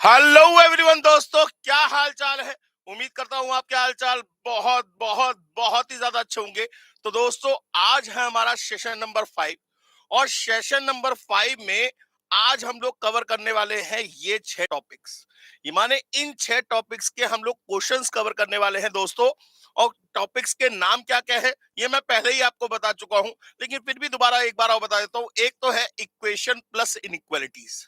Hello everyone दोस्तों, क्या हाल चाल है। उम्मीद करता हूँ आपके हाल चाल बहुत बहुत बहुत ही ज्यादा अच्छे होंगे। तो दोस्तों, आज है हमारा सेशन नंबर 5 और सेशन नंबर 5 में आज हम लोग कवर करने वाले हैं ये 6 टॉपिक्स। ये माने इन 6 टॉपिक्स के हम लोग क्वेश्चंस कवर करने वाले हैं दोस्तों। और टॉपिक्स के नाम क्या क्या है ये मैं पहले ही आपको बता चुका हूं, लेकिन फिर भी दोबारा एक बार और बता देता हूं। एक तो है इक्वेशन प्लस इनइक्वालिटीज।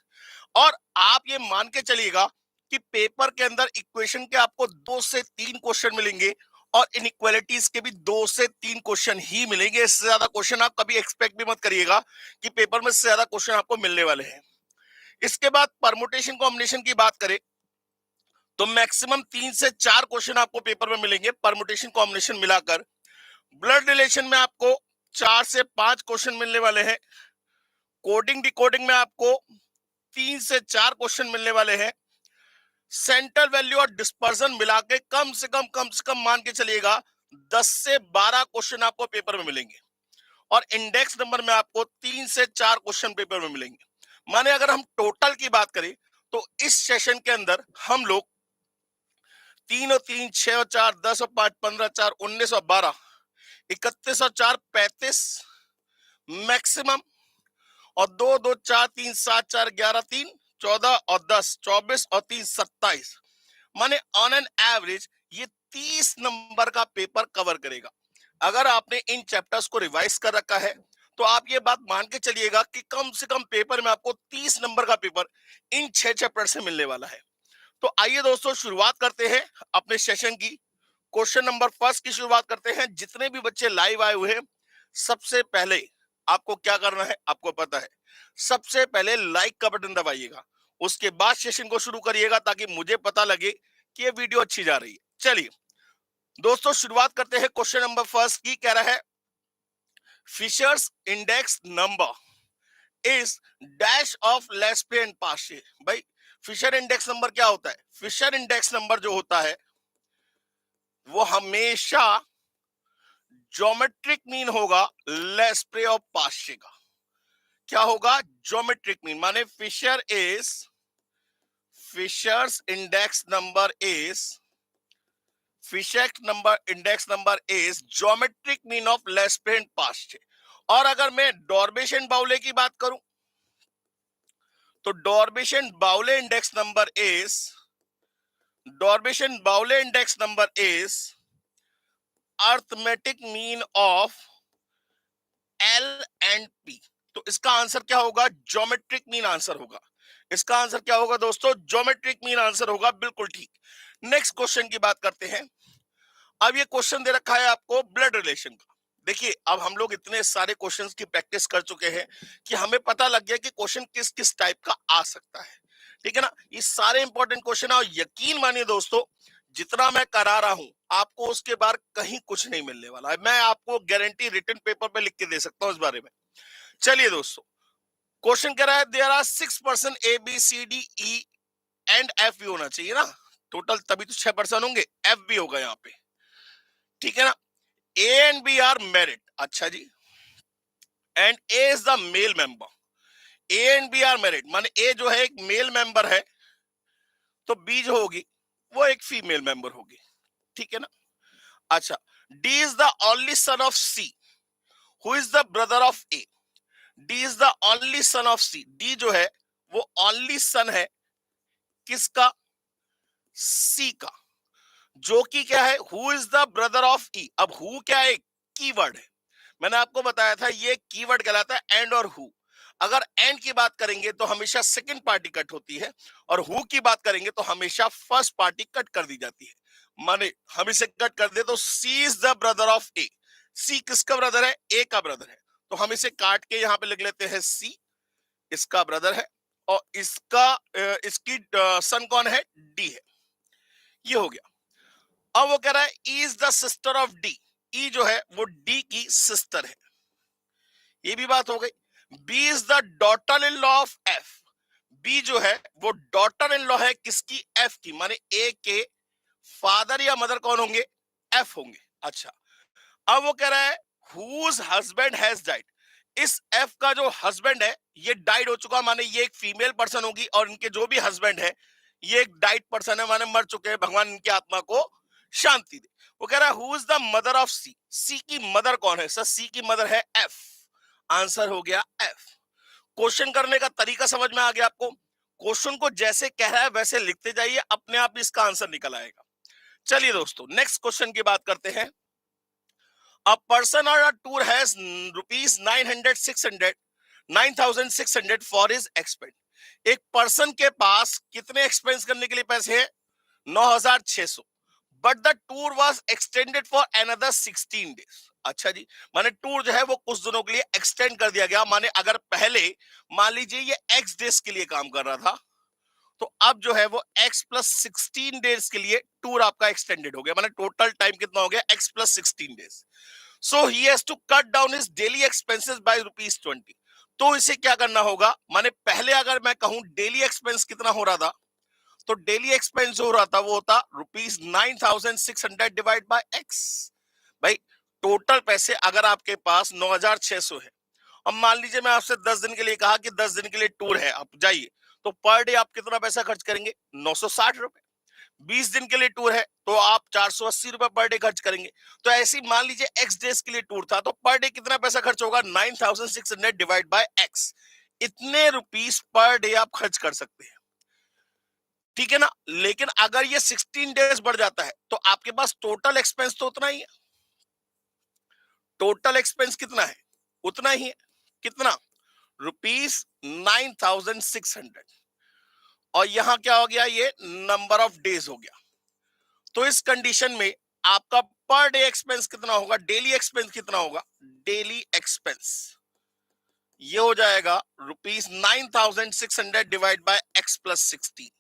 और आप ये मान के चलिएगा कि पेपर के अंदर इक्वेशन के आपको 2 से 3 क्वेश्चन मिलेंगे और इनइक्वालिटीज के भी 2 से 3 क्वेश्चन ही मिलेंगे। इससे ज्यादा क्वेश्चन आप कभी एक्सपेक्ट भी मत करिएगा कि पेपर में इससे ज्यादा क्वेश्चन आपको मिलने वाले हैं। इसके बाद परमुटेशन कॉम्बिनेशन की बात करें तो मैक्सिमम 3 से 4 क्वेश्चन आपको पेपर में मिलेंगे परमुटेशन कॉम्बिनेशन मिलाकर। ब्लड रिलेशन में आपको 4 से 5 क्वेश्चन मिलने वाले हैं। कोडिंग डिकोडिंग में आपको 3 से 4 क्वेश्चन मिलने वाले हैं। सेंट्रल वैल्यू और डिस्पर्सन मिला के कम से कम मान के चलिएगा 10 से 12 क्वेश्चन आपको पेपर में मिलेंगे। और इंडेक्स नंबर में आपको 3 से 4 क्वेश्चन पेपर में मिलेंगे। माने अगर हम टोटल की बात करें तो इस सेशन के अंदर हम लोग 3 और 3 6 और 4 10 और 5 15 4 19 और 12 31 और 4 35 मैक्सिमम। और 2 2 4 3 7 4 11 3 14 और 10 24 और 3 27 माने ऑन एन एवरेज ये 30 नंबर का पेपर कवर करेगा। अगर आपने इन चैप्टर्स को रिवाइज कर रखा है तो आप ये बात मान के चलिएगा कि कम से कम पेपर में आपको 30 नंबर का पेपर इन 6 चैप्टर से मिलने वाला है। तो आइए दोस्तों, शुरुआत करते हैं अपने सेशन की। क्वेश्चन नंबर फर्स्ट की शुरुआत करते हैं। जितने भी बच्चे लाइव आए हुए हैं, सबसे पहले आपको क्या करना है आपको पता है। सबसे पहले लाइक का बटन दबाइएगा, उसके बाद सेशन को शुरू करिएगा ताकि मुझे पता लगे कि ये वीडियो अच्छी जा रही है। चलिए दोस्तों, शुरुआत करते हैं क्वेश्चन नंबर फर्स्ट की। कह रहा है Fisher's index number is dash of Laspeyres and Paasche. भाई, फिशर इंडेक्स नंबर क्या होता है? फिशर इंडेक्स नंबर जो होता है वो हमेशा ज्योमेट्रिक मीन होगा लेस्प्रे और पाशे का। क्या होगा? Geometric mean. माने Fisher's index number is index number is geometric mean of Laspeyres and Paasche. और अगर मैं डॉर्बेशन बाउले की बात करूं तो डॉर्बेशन बाउले index number is arithmetic mean of L and P. तो इसका आंसर क्या होगा? ज्योमेट्रिक मीन आंसर होगा। इसका आंसर क्या होगा दोस्तों? ज्योमेट्रिक मीन आंसर होगा। बिल्कुल ठीक। नेक्स्ट क्वेश्चन की बात करते हैं। अब ये क्वेश्चन दे रखा है आपको ब्लड रिलेशन का। देखिए, अब हम लोग इतने सारे क्वेश्चंस की प्रैक्टिस कर चुके हैं कि हमें पता लग गया कि क्वेश्चन किस किस टाइप का आ सकता है। ठीक है ना? ये सारे इंपॉर्टेंट क्वेश्चन है और यकीन मानिए दोस्तों, जितना मैं करा रहा हूं आपको उसके बाद कहीं कुछ नहीं मिलने वाला है। मैं आपको गारंटी रिटन पेपर पे लिख के दे सकता हूं इस बारे में। चलिए दोस्तों, क्वेश्चन कह रहा है there are 6 person A B C D E and F भी होना चाहिए ना टोटल, तभी तो 6 पर्सन होंगे। एफ भी होगा यहाँ पे। ठीक है ना? A and B are married. अच्छा जी। And A is the male member. A and B are married माने ए जो है एक मेल मेंबर है, तो बी जो होगी वो एक फीमेल मेंबर होगी। ठीक है ना? अच्छा। D is the only son of C who is the brother of A. D is the only son of C. D जो है वो ओनली सन है किसका? सी का। जो कि क्या है? Who is the brother of E. अब हु क्या है? कीवर्ड है। मैंने आपको बताया था ये कीवर्ड कहलाता है एंड और हु। अगर एंड की बात करेंगे तो हमेशा सेकंड पार्टी कट होती है और हु की बात करेंगे तो हमेशा फर्स्ट पार्टी कट कर दी जाती है। माने हम इसे कट कर दे तो सी इज द ब्रदर ऑफ ए। सी किसका ब्रदर है? ए का ब्रदर है। तो हम इसे काट के यहां पे लिख लेते हैं सी इसका ब्रदर है और इसकी सन कौन है? डी है। ये हो गया। अब वो कह रहा है E is the sister of D. E जो है वो डी की सिस्टर है। ये भी बात हो गई। B is the daughter in law of F. B जो है वो डॉटर इन लॉ है किसकी? एफ की। माने ए के फादर या मदर कौन होंगे? एफ होंगे। अच्छा। अब वो कह रहा है हुज हस्बैंड हैज डाइड। इस एफ का जो हस्बैंड है ये डाइड हो चुका, माने ये एक फीमेल पर्सन होगी और इनके जो भी हस्बैंड है ये एक डाइट पर्सन है, माने मर चुके हैं, भगवान इनकी आत्मा को शांति दे। वो कह रहा है who is the mother of C, C की मदर कौन है? सर सी की मदर है एफ। आंसर हो गया एफ। क्वेश्चन करने का तरीका समझ में आ गया आपको? क्वेश्चन को जैसे कह रहा है वैसे लिखते जाइए, अपने आप इसका आंसर निकल आएगा। चलिए दोस्तों नेक्स्ट क्वेश्चन की बात करते हैं। अ पर्सन और a tour has rupees 9,600 for his expense. एक पर्सन के पास कितने एक्सपेंस करने के लिए पैसे हैं? 9,600। But the tour was extended for another 16 days. अच्छा जी, माने टूर जो है वो कुछ दिनों के लिए एक्सटेंड कर दिया गया। माने अगर पहले मान लीजिए ये एक्स डेज के लिए काम कर रहा था, तो अब जो है वो x प्लस 16 डेज के लिए टूर आपका एक्सटेंडेड हो गया। माने टोटल टाइम कितना हो गया? x plus 16 days. So he has to cut down his daily expenses by ₹20। तो इसे क्या करना होगा? माने पहले अगर मैं कहूं डेली एक्सपेंस कितना हो रहा था, तो डेली एक्सपेंस जो हो रहा था वो होता ₹9,600 डिवाइड बाय एक्स। भाई टोटल पैसे अगर आपके पास 9,600 है, अब मान लीजिए मैं आपसे 10 दिन के लिए कहा कि 10 दिन के लिए टूर है, आप जाइए, तो पर डे आप कितना पैसा खर्च करेंगे? 960 रुपए। 20 दिन के लिए टूर है तो आप 480 रुपए पर डे खर्च करेंगे। तो ऐसी मान लीजिए एक्स डेज के लिए टूर था, तो पर डे कितना पैसा खर्च होगा? 9,600 डिवाइड बाय एक्स। इतने रुपीस पर डे आप खर्च कर सकते हैं, ठीक है ना। लेकिन अगर ये 16 डेज बढ़ जाता है तो आपके पास टोटल एक्सपेंस तो उतना ही है। टोटल एक्सपेंस कितना है? उतना ही है। कितना? ₹9,600। और यहां क्या हो गया? ये नंबर ऑफ डेज हो गया। तो इस कंडीशन में आपका पर डे एक्सपेंस कितना होगा? डेली एक्सपेंस कितना होगा? डेली एक्सपेंस ये हो जाएगा ₹9,600 डिवाइड बाय एक्स प्लस 16।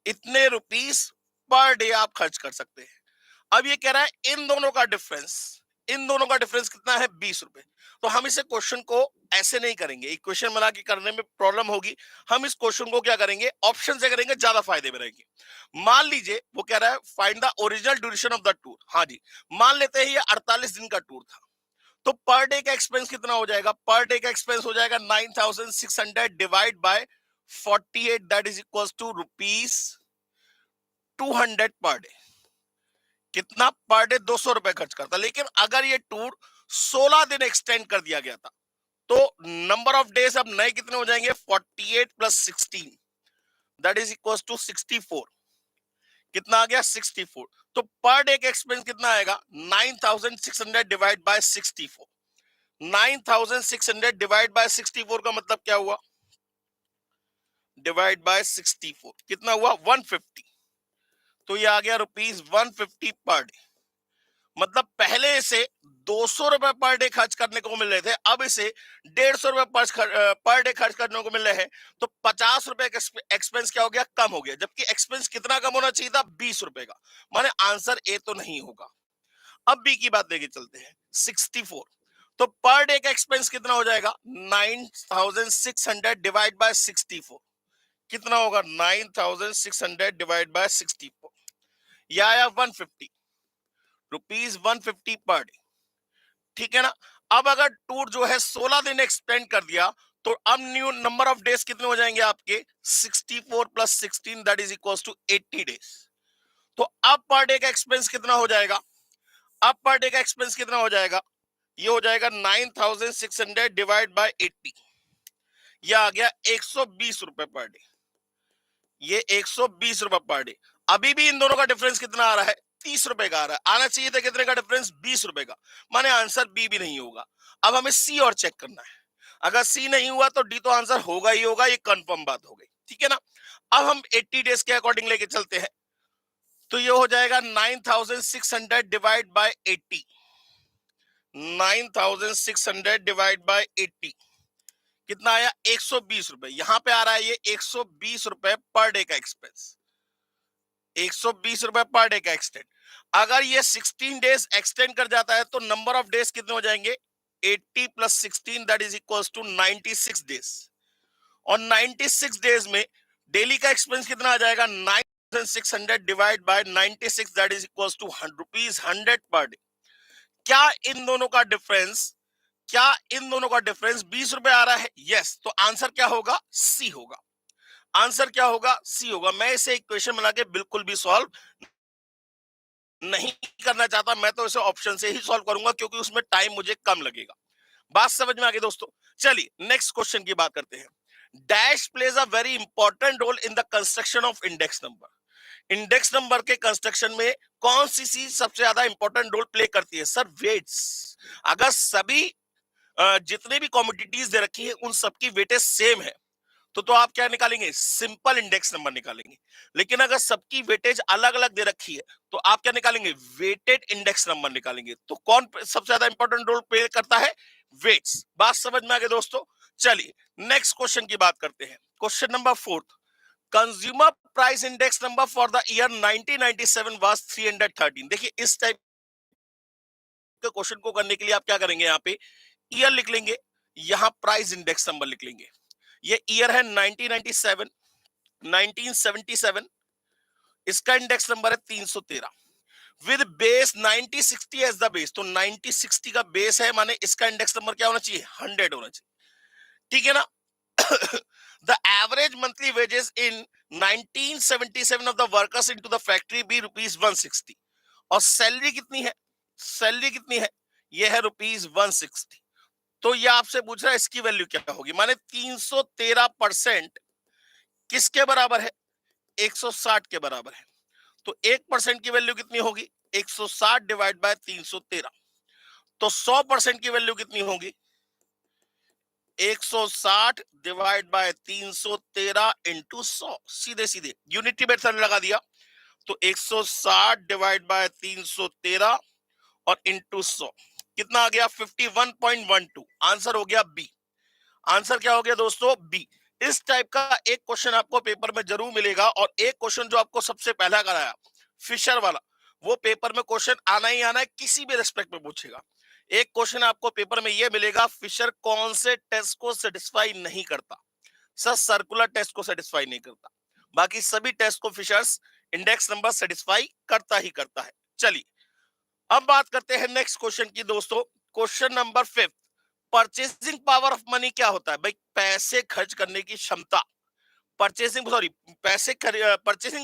इतने रुपीस पर डे आप खर्च कर सकते हैं। अब ये कह रहा है इन दोनों का डिफरेंस, इन दोनों का डिफरेंस कितना है? 20 रुपए। तो हम इसे क्वेश्चन को ऐसे नहीं करेंगे, इक्वेशन बना के करने में प्रॉब्लम होगी। हम इस क्वेश्चन को क्या करेंगे? ऑप्शन से करेंगे, ज्यादा फायदे में रहेंगे। मान लीजिए वो कह रहा है find the original duration of the tour. हाँ जी, मान लेते हैं ये 48 दिन का टूर था, तो पर डे का एक्सपेंस कितना हो जाएगा? पर डे का एक्सपेंस हो जाएगा 9,600 divide by 48, that is equal to ₹200 per day. कितना? पर डे 200 रुपए खर्च करता। लेकिन अगर ये टूर 16 दिन एक्सटेंड कर दिया गया था, तो नंबर ऑफ डेज अब नए कितने हो जाएंगे? 48 plus 16, that is equal to 64। कितना आ गया? 64। तो पर डे का एक्सपेंस कितना आएगा? 9,600 डिवाइड बाय 64। 9,600 डिवाइड बाय 64 का मतलब क्या हुआ? डिवाइड बाय 64 कितना हुआ? 150। तो ये आ गया ₹150 पर डे। मतलब पहले से 200 रुपए पर डे खर्च करने को मिल रहे थे, अब इसे 150 रुपए पर डे खर्च करने को मिल रहे हैं। तो 50 रुपए का एक्सपेंस क्या हो गया? कम हो गया। जबकि एक्सपेंस कितना कम होना चाहिए था? 20 रुपए का। माने आंसर ए तो नहीं होगा। अब बी की बात लेके चलते हैं, 64। तो पर डे का एक्सपेंस कितना हो जाएगा? 9,600 डिवाइड बाय 64। कितना होगा? 9,600 डिवाइड बाय 64, यह आया 150 रुपीज, 150 पर डे, ठीक है ना। अब अगर टूर जो है 16 दिन एक्सटेंड कर दिया, तो अब न्यू नंबर ऑफ डेज कितने हो जाएंगे आपके? 64 plus 16, that is equal to 80 days. तो अब पर डे का एक्सपेंस कितना हो जाएगा? अब पर डे का एक्सपेंस कितना हो जाएगा? ये हो जाएगा 9,600 डिवाइड बाय 80, ये आ गया 120 रुपए पर डे। ये 120 रुपए पर डे। अभी भी इन दोनों का डिफरेंस कितना आ रहा है? 30 रुपए का आ रहा है। आना चाहिए था कितने का डिफरेंस? 20 रुपए का। माने आंसर बी भी नहीं होगा। अब हमें सी और चेक करना है। अगर सी नहीं हुआ तो डी तो आंसर होगा ही होगा, ये कंफर्म बात हो गई, ठीक है ना। अब हम 80 डेज के अकॉर्डिंग लेके चलते हैं, तो ये हो जाएगा 9,600 डिवाइड बाय 80। 9,600 डिवाइड बाय 80 कितना आया? 120 रुपए। यहां पे आ रहा है ये 120 रुपए पर डे का एक्सपेंस। 120 रुपए पर डे का एक्सटेंड। अगर ये 16 डेज एक्सटेंड कर जाता है तो नंबर ऑफ डेज कितने हो जाएंगे? 80 plus 16, that is equal to 96 days. और 96 डेज में डेली का एक्सपेंस कितना आ जाएगा? 9,600 divide by 96, that is equal to ₹100 per day. क्या इन दोनों का डिफरेंस, क्या इन दोनों का डिफरेंस 20 रुपए आ रहा है? यस। तो आंसर क्या होगा? सी होगा। आंसर क्या होगा? सी होगा। मैं इसे इक्वेशन बना के बिल्कुल भी सॉल्व नहीं करना चाहता, मैं तो इसे ऑप्शन से ही सॉल्व करूंगा क्योंकि उसमें टाइम मुझे कम लगेगा। बात समझ में आ गई दोस्तों? चलिए नेक्स्ट क्वेश्चन की बात करते हैं। Dash plays a very important role in the construction of index number. Index number के कंस्ट्रक्शन में कौन सी चीज सबसे ज्यादा इंपॉर्टेंट रोल प्ले करती है? Sir weights. अगर सभी जितने भी कॉमोडिटीज दे रखी है उन सबकी वेटेज सेम है तो आप क्या निकालेंगे? सिंपल इंडेक्स नंबर निकालेंगे। लेकिन अगर सबकी वेटेज अलग अलग दे रखी है तो आप क्या निकालेंगे? वेटेड इंडेक्स नंबर निकालेंगे। तो कौन सबसे ज्यादा इंपॉर्टेंट रोल प्ले करता है? वेट्स। बात समझ में आ गई दोस्तों? चलिए नेक्स्ट क्वेश्चन की बात करते हैं। Question number 4, consumer price index number for the year 1997 was 313। देखिए इस टाइप के क्वेश्चन को करने के लिए आप क्या करेंगे? यहाँ पे ईयर लिख लेंगे, यहाँ प्राइस इंडेक्स नंबर लिख लेंगे। ये ईयर है 1997, 1977, इसका इंडेक्स नंबर है 313 with base 9060 as the base. तो 9060 का बेस है, माने इसका इंडेक्स नंबर क्या होना चाहिए? 100 होना चाहिए। ठीक है ना? The average monthly wages in 1977 of the workers into the factory be rupees 160। और सैलरी कितनी है? सैलरी कितनी है? ये है रुपीज 160। तो ये आपसे पूछ रहा है इसकी वैल्यू क्या होगी? माने 313% किसके बराबर है? 160 के बराबर है। तो 1% की वैल्यू कितनी होगी? 160 डिवाइड बाय 313। तो 100% की वैल्यू कितनी होगी? 160 डिवाइड बाय 313 इंटू 100। सीधे सीधे यूनिटी मेथड लगा दिया तो 160 डिवाइड बाय 313 और इंटू 100 कितना आ गया? 51.12। आंसर हो गया बी। आंसर क्या हो गया दोस्तों? बी। इस टाइप का एक क्वेश्चन आपको पेपर में जरूर मिलेगा। और एक क्वेश्चन जो आपको सबसे पहला कराया फिशर वाला, वो पेपर में क्वेश्चन आना ही आना है, किसी भी रेस्पेक्ट में पूछेगा। एक क्वेश्चन आपको पेपर में यह मिलेगा, फिशर कौन से टेस्ट को सेटिस्फाई नहीं करता? सर सर्कुलर टेस्ट को सेटिस्फाई नहीं करता, बाकी सभी टेस्ट को फिशर्स इंडेक्स नंबर सेटिस्फाई करता ही करता है। चलिए अब बात करते हैं नेक्स्ट क्वेश्चन की दोस्तों। Question number 5, purchasing power of money क्या होता है? भाई पैसे खर्च करने की क्षमता। परचेसिंग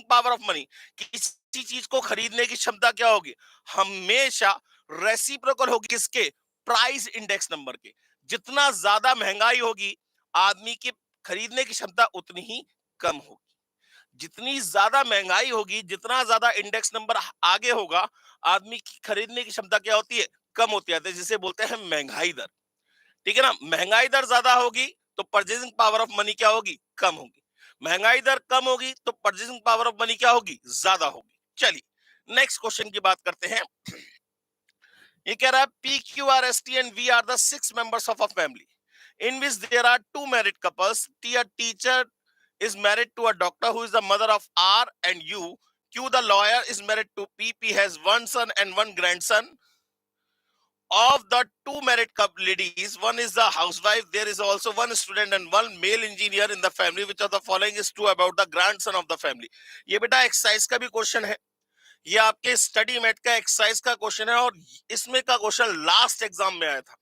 पावर ऑफ मनी, किसी चीज को खरीदने की क्षमता क्या होगी? हमेशा रेसिप्रोकल होगी किसके? प्राइस इंडेक्स नंबर के। जितना ज्यादा महंगाई होगी आदमी की खरीदने की क्षमता उतनी ही कम होगी। जितनी ज्यादा महंगाई होगी, जितना ज्यादा इंडेक्स नंबर आगे होगा, आदमी की खरीदने की क्षमता क्या होती है? कम होती है, जिसे बोलते हैं महंगाई दर। ठीक है ना? महंगाई दर ज्यादा होगी तो परचेसिंग पावर ऑफ मनी क्या होगी? कम होगी। महंगाई दर कम होगी तो परचेसिंग पावर ऑफ मनी क्या होगी? ज्यादा होगी। चलिए नेक्स्ट क्वेश्चन की बात करते हैं। ये कह रहा है P Q R S T and V are the 6 members of a family in which there are 2 married couples. T a teacher is married to a doctor who is the mother of R and U. Q the lawyer is married to P. P has one son and one grandson. Of the two married couple ladies, one is the housewife. There is also one student and one male engineer in the family. Which of the following is true about the grandson of the family? ये बेटा exercise का भी question है, ये आपके study met का exercise का question है। और इसमें का क्वेश्चन लास्ट एग्जाम में आया था।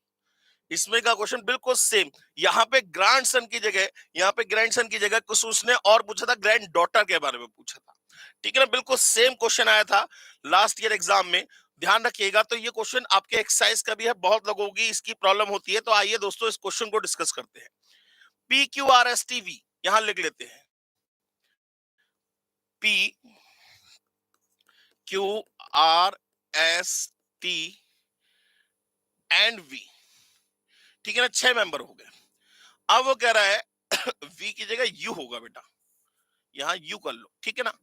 इसमें का क्वेश्चन बिल्कुल सेम। यहाँ पे ग्रैंडसन की जगह, यहाँ पे ग्रैंडसन की जगह कुछ उसने और पूछा था, ग्रैंड डॉटर के बारे में पूछा था। ठीक है ना? बिल्कुल सेम क्वेश्चन आया था लास्ट ईयर एग्जाम में, ध्यान रखिएगा। तो ये क्वेश्चन आपके एक्सरसाइज का भी है, बहुत लोगों की इसकी प्रॉब्लम होती है। तो आइए दोस्तों इस क्वेश्चन को डिस्कस करते हैं। P Q R S T V यहां लिख लेते हैं। P Q R S T and V. ठीक है ना? 6 मेंबर हो गए। अब वो कह रहा है वी की जगह यू होगा बेटा, यहां यू कर लो। ठीक है ना?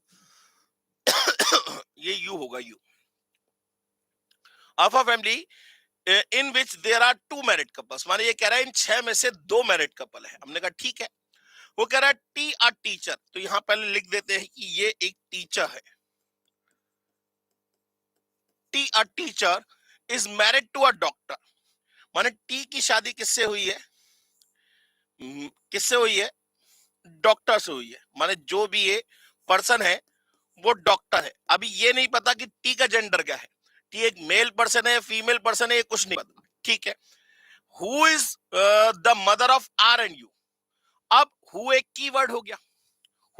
ये यू होगा, U of a family in which there are 2 married couples. माने ये कह रहा है इन 6 में से 2 मैरिड कपल है। हमने कहा ठीक है। वो कह रहा है टी अ टीचर, तो यहां पहले लिख देते हैं कि ये एक टीचर है। T a teacher is married to a doctor. माने टी की शादी किससे हुई है? किससे हुई है? डॉक्टर से हुई है। माने जो भी ये पर्सन है वो डॉक्टर है। अभी ये नहीं पता कि टी का जेंडर क्या है, टी एक मेल पर्सन है, फीमेल पर्सन है, ये कुछ नहीं पता। ठीक है। Who is the mother of R and U. अब हु एक कीवर्ड हो गया।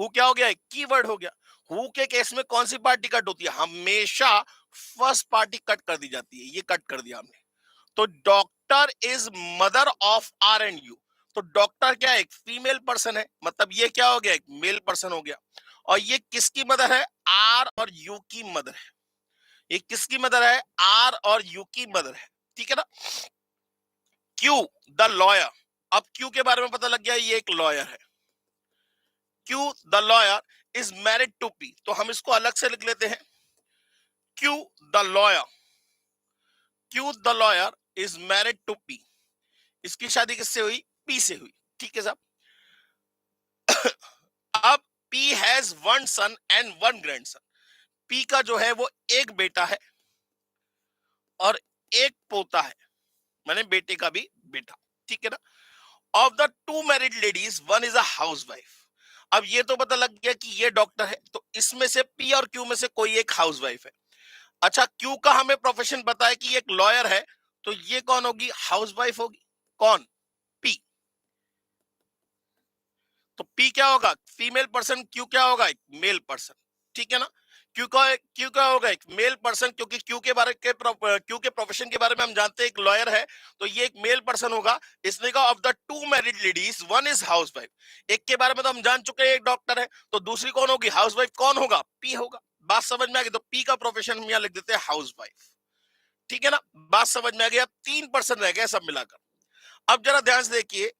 हु क्या हो गया, एक कीवर्ड हो गया। हु के केस में कौन सी पार्टी कट होती है, हमेशा फर्स्ट पार्टी कट कर दी जाती है, ये कट कर दिया हमने। तो doctor is mother of R and U. तो डॉक्टर क्या है, एक फीमेल पर्सन है, मतलब ये क्या हो गया, एक मेल पर्सन हो गया। और ये किसकी मदर है, आर और यू की मदर है। ये किसकी मदर है, आर और यू की मदर है, ठीक है ना। क्यू द लॉयर, अब क्यू के बारे में पता लग गया, ये एक लॉयर है। Q the lawyer is married to P, तो हम इसको अलग से लिख लेते हैं। Q the lawyer, Q the lawyer is married to P. इसकी शादी किससे हुई, पी से हुई, ठीक है साहब। अब P has one son and one grandson. P का जो है वो एक बेटा है और एक पोता है, माने बेटे का भी बेटा, ठीक है ना। Of the two married ladies one is a house wife. अब ये तो पता लग गया कि ये डॉक्टर है, तो इसमें से पी और क्यू में से कोई एक हाउस वाइफ है। अच्छा, क्यू का हमें प्रोफेशन पता है कि एक लॉयर है, तो ये कौन होगी, हाउस वाइफ होगी, कौन, पी। तो पी क्या होगा, फीमेल पर्सन, क्यू क्या होगा, एक मेल पर्सन, ठीक है ना। क्यू का होगा एक मेल पर्सन, क्योंकि क्यू के प्रोफेशन के बारे में हम जानते हैं, एक लॉयर है, तो ये एक मेल पर्सन होगा। इसने कहा of the two married ladies one is house wife. एक के बारे में तो हम जान चुके हैं, एक डॉक्टर है, तो दूसरी कौन होगी, हाउस वाइफ, कौन होगा, पी होगा। बात समझ में आ गई, तो पी का प्रोफेशन हम यहाँ लिख देते हैं हाउस वाइफ, ठीक है ना। बात समझ में आ गया, 3% रह गया सब मिलाकर। अब जरा ध्यान से देखिए,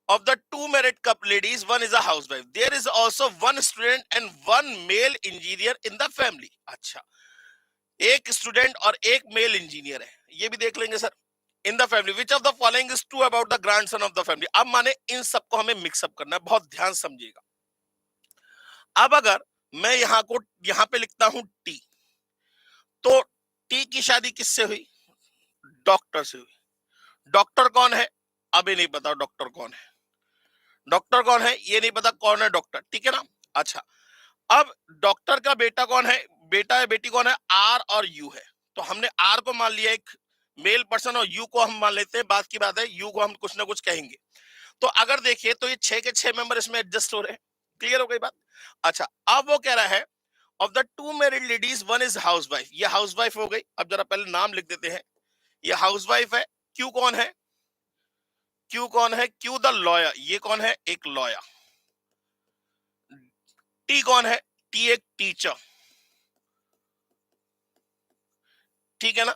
of the two married couple ladies one is a housewife, there is also one student and one male engineer in the family। अच्छा, एक स्टूडेंट और एक मेल इंजीनियर है, ये भी देख लेंगे sir. In the family which of the following is true about the grandson of the family. अब माने इन सबको हमें मिक्सअप करना है, बहुत ध्यान समझिएगा। अब अगर मैं यहाँ पे लिखता हूं टी, तो टी की शादी किससे हुई, डॉक्टर से हुई। डॉक्टर कौन है, अभी नहीं पता डॉक्टर कौन है। डॉक्टर कौन है ये नहीं पता, कौन है डॉक्टर, ठीक है ना। अच्छा, अब डॉक्टर का बेटा कौन है, बेटा है बेटी कौन है, आर और यू है। तो हमने आर को मान लिया एक मेल पर्सन, और यू को हम मान लेते हैं, बात की बात है, यू को हम कुछ ना कुछ कहेंगे। तो अगर देखिए तो ये 6 के 6 मेंबर इसमें एडजस्ट हो रहे हैं, क्लियर हो गई बात। अच्छा, अब वो कह रहा है of the two married ladies one is house wife, ये हाउस वाइफ हो गई। अब जरा पहले नाम लिख देते हैं, ये हाउस वाइफ है। क्यू कौन है, क्यू कौन है, क्यू द लॉयर, ये कौन है, एक लॉयर। टी कौन है, टी एक टीचर, ठीक है ना।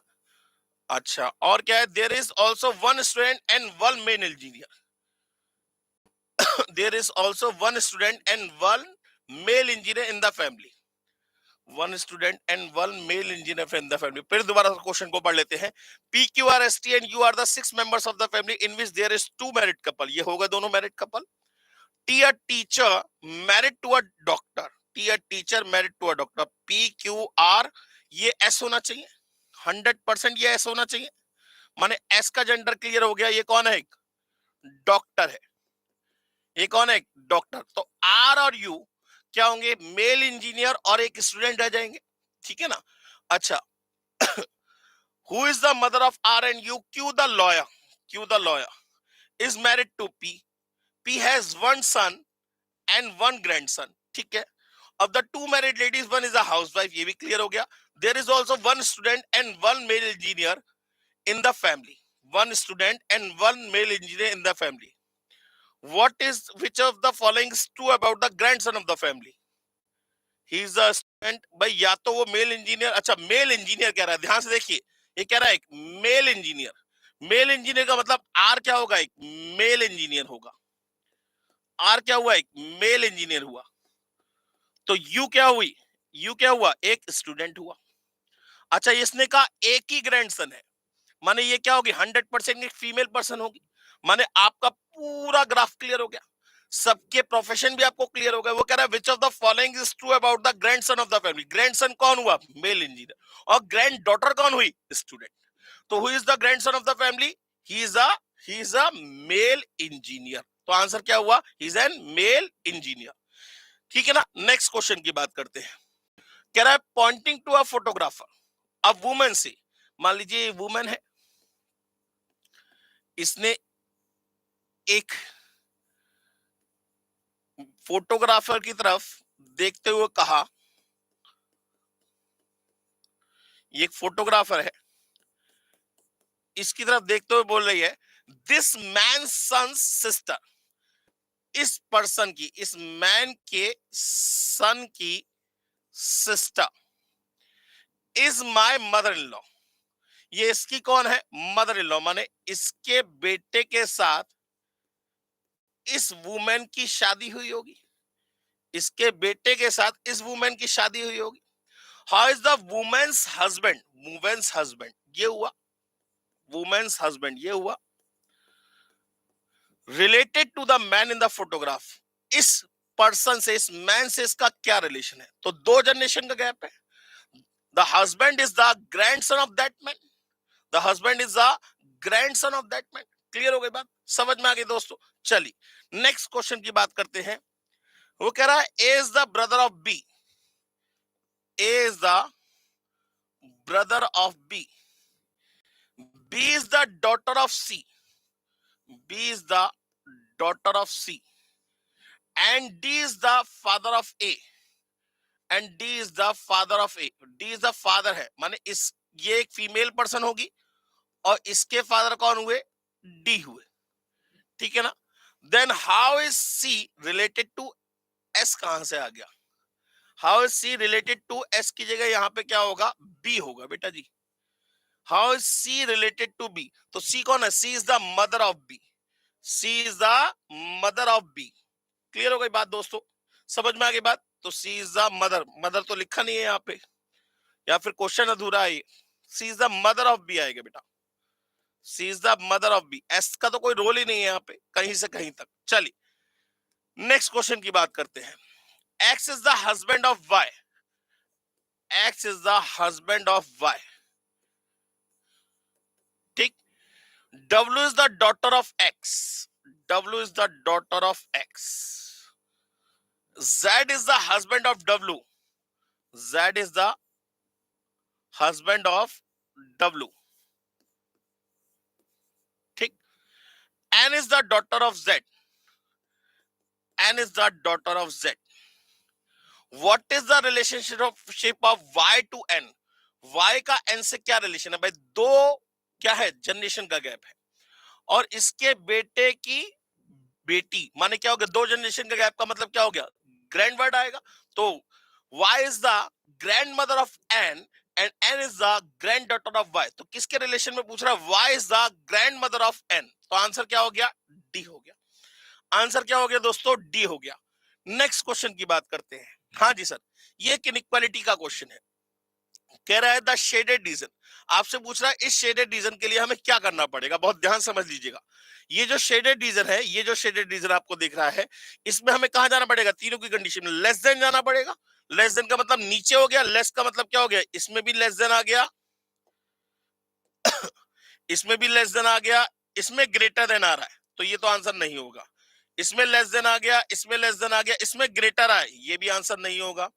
अच्छा, और क्या है, there is also one student and one men engineer. There is also one student and one male engineer in the family. One student and one male engineer in the family. फिर दोबारा question को पढ़ लेते हैं। P Q R S T and U are the 6 members of the family in which there is two married couple, ये होगा दोनों married couple. T a teacher married to a doctor, T a teacher married to a doctor. P Q R, ये S होना चाहिए, 100% ये S होना चाहिए, माने एस का जेंडर क्लियर हो गया, ये कौन है, एक डॉक्टर है, ये कौन है, एक डॉक्टर। तो आर और यू क्या होंगे, मेल इंजीनियर और एक स्टूडेंट रह जाएंगे, ठीक है ना। अच्छा, who is the mother of R and U, Q the lawyer, Q the lawyer is married to P, P has one son and one grandson, ठीक है। of the two married ladies one is a housewife, ये भी clear हो गया। there is also one student and one male engineer in the family, one student and one male engineer in the family। what is which of the following is true about the grandson of the family, he is a student। भाई या तो वो mail engineer, अच्छा mail engineer कह रहा है, ध्यान से देखिए, ये कह रहा है एक मेल इंजीनियर। मेल इंजीनियर का मतलब आर क्या होगा, एक मेल इंजीनियर होगा। आर क्या हुआ, एक मेल इंजीनियर हुआ। तो यू क्या हुई, यू क्या हुआ, एक स्टूडेंट हुआ। अच्छा, इसने कहा एक ही ग्रैंडसन है, माने ये क्या होगी, 100% एक फीमेल पर्सन होगी। माने आपका पूरा ग्राफ क्लियर हो गया, सबके प्रोफेशन भी आपको क्लियर हो गया। वो कह रहा है which of the following is true about the grandson of the family. Grandson कौन हुआ, मेल इंजीनियर, और ग्रैंड डॉटर कौन हुई, स्टूडेंट। तो who is the grandson of the family, he is a male engineer. तो आंसर क्या हुआ, he is an male engineer, ठीक है ना। नेक्स्ट क्वेश्चन की बात करते हैं। कह रहा है पॉइंटिंग टू अ फोटोग्राफर, अब वुमेन से, मान लीजिए वुमेन है, इसने एक फोटोग्राफर की तरफ देखते हुए कहा, ये एक फोटोग्राफर है, इसकी तरफ देखते हुए बोल रही है, दिस मैन सन्स सिस्टर, इस पर्सन की, इस मैन के सन की sister is my mother in law, ये इसकी कौन है, मदर इन लॉ, माने इसके बेटे के साथ इस वुमेन की शादी हुई होगी, इसके बेटे के साथ इस वुमेन की शादी हुई होगी। How is the women's husband, women's husband ये हुआ, वुमेन्स हस्बैंड ये हुआ, related to the man in the photograph, इस पर्सन से, इस मैन से इसका क्या रिलेशन है, तो दो जनरेशन का गैप है। The husband is the grandson of that man, the husband is the grandson of that man. Clear हो गई बात, समझ में आ गई दोस्तों। चलिए नेक्स्ट क्वेश्चन की बात करते हैं। वो कह रहा है A is the brother of B, A is the brother of B, B is the daughter of C, B is the daughter of C, and D is the father of A, and D is the father of A, D is the father है, माने इस, ये एक female person होगी और इसके father कौन हुए, डी हुए, ठीक है ना। Then how is C related to S, कहां से आ गया, how is C related to S की जगह यहां पे क्या होगा, बी होगा बेटा जी। How is C related to B, तो सी कौन है, C is the mother of B, C is the mother of B. Clear हो गई बात दोस्तों, समझ में आ गई बात। तो सी इज द मदर, मदर तो लिखा नहीं है यहाँ पे, या फिर क्वेश्चन अधूरा है, C is the mother of B आएगा बेटा, C is the mother of B, S का तो कोई रोल ही नहीं है यहाँ पे कहीं से कहीं तक। चलिए नेक्स्ट क्वेश्चन की बात करते हैं। X is the husband of Y, X is the husband of Y, ठीक। W is the daughter of X, W is the daughter of X, Z is the husband of W, Z is the husband of W, ठीक। N is the daughter of Z, N is the daughter of Z. What is the relationship of Y to N, Y का N से क्या relation है भाई, दो क्या है, generation का गैप है, और इसके बेटे की बेटी, माने क्या हो गया, दो जनरेशन का गैप का मतलब क्या हो गया, ग्रैंड वर्ड आएगा। तो Y is the grand mother of N and N is the grand daughter of Y, तो किसके रिलेशन में पूछ रहा है, Y is the grand mother of N, तो आंसर क्या हो गया, डी हो गया। आंसर क्या हो गया दोस्तों, डी हो गया। नेक्स्ट क्वेश्चन की बात करते हैं। हाँ जी सर, ये एक इनइक्वालिटी का क्वेश्चन है, कह रहा है द शेडेड रीजन, आपसे पूछ रहा है इस शेडेड रीजन के लिए हमें क्या करना पड़ेगा, बहुत ध्यान समझ लीजिएगा। ये जो शेडेड रीजन है, ये जो शेडेड रीजन आपको दिख रहा है, इसमें हमें कहां जाना पड़ेगा, तीनों की कंडीशन में लेस देन जाना पड़ेगा। लेस देन का मतलब नीचे हो गया, लेस का मतलब क्या हो गया, इसमें भी लेस देन आ गया, इसमें भी लेस देन आ गया, इसमें ग्रेटर देन आ रहा है, तो ये तो आंसर नहीं होगा। इसमें लेस देन आ गया, इसमें लेस देन आ गया, इसमें ग्रेटर आए, ये भी आंसर नहीं होगा।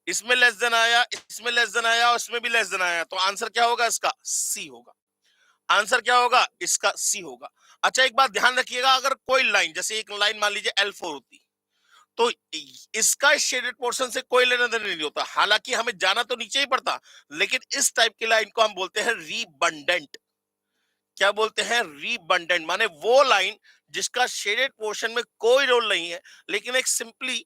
इसमें लेस देन आया, इसमें लेस देन आया, उसमें भी लेस देन आया, तो आंसर क्या होगा इसका, सी होगा। आंसर क्या होगा इसका, सी होगा। अच्छा एक बात ध्यान रखिएगा, अगर कोई लाइन, जैसे एक लाइन मान लीजिए L4 होती, तो इसका शेडेड पोर्शन से कोई लेना देना नहीं होता, हालांकि हमें जाना तो नीचे ही पड़ता, लेकिन इस टाइप की लाइन को हम बोलते हैं रिबंडेंट। क्या बोलते हैं, रिबंडेंट, माने वो लाइन जिसका शेडेड पोर्शन में कोई रोल नहीं है, लेकिन एक सिंपली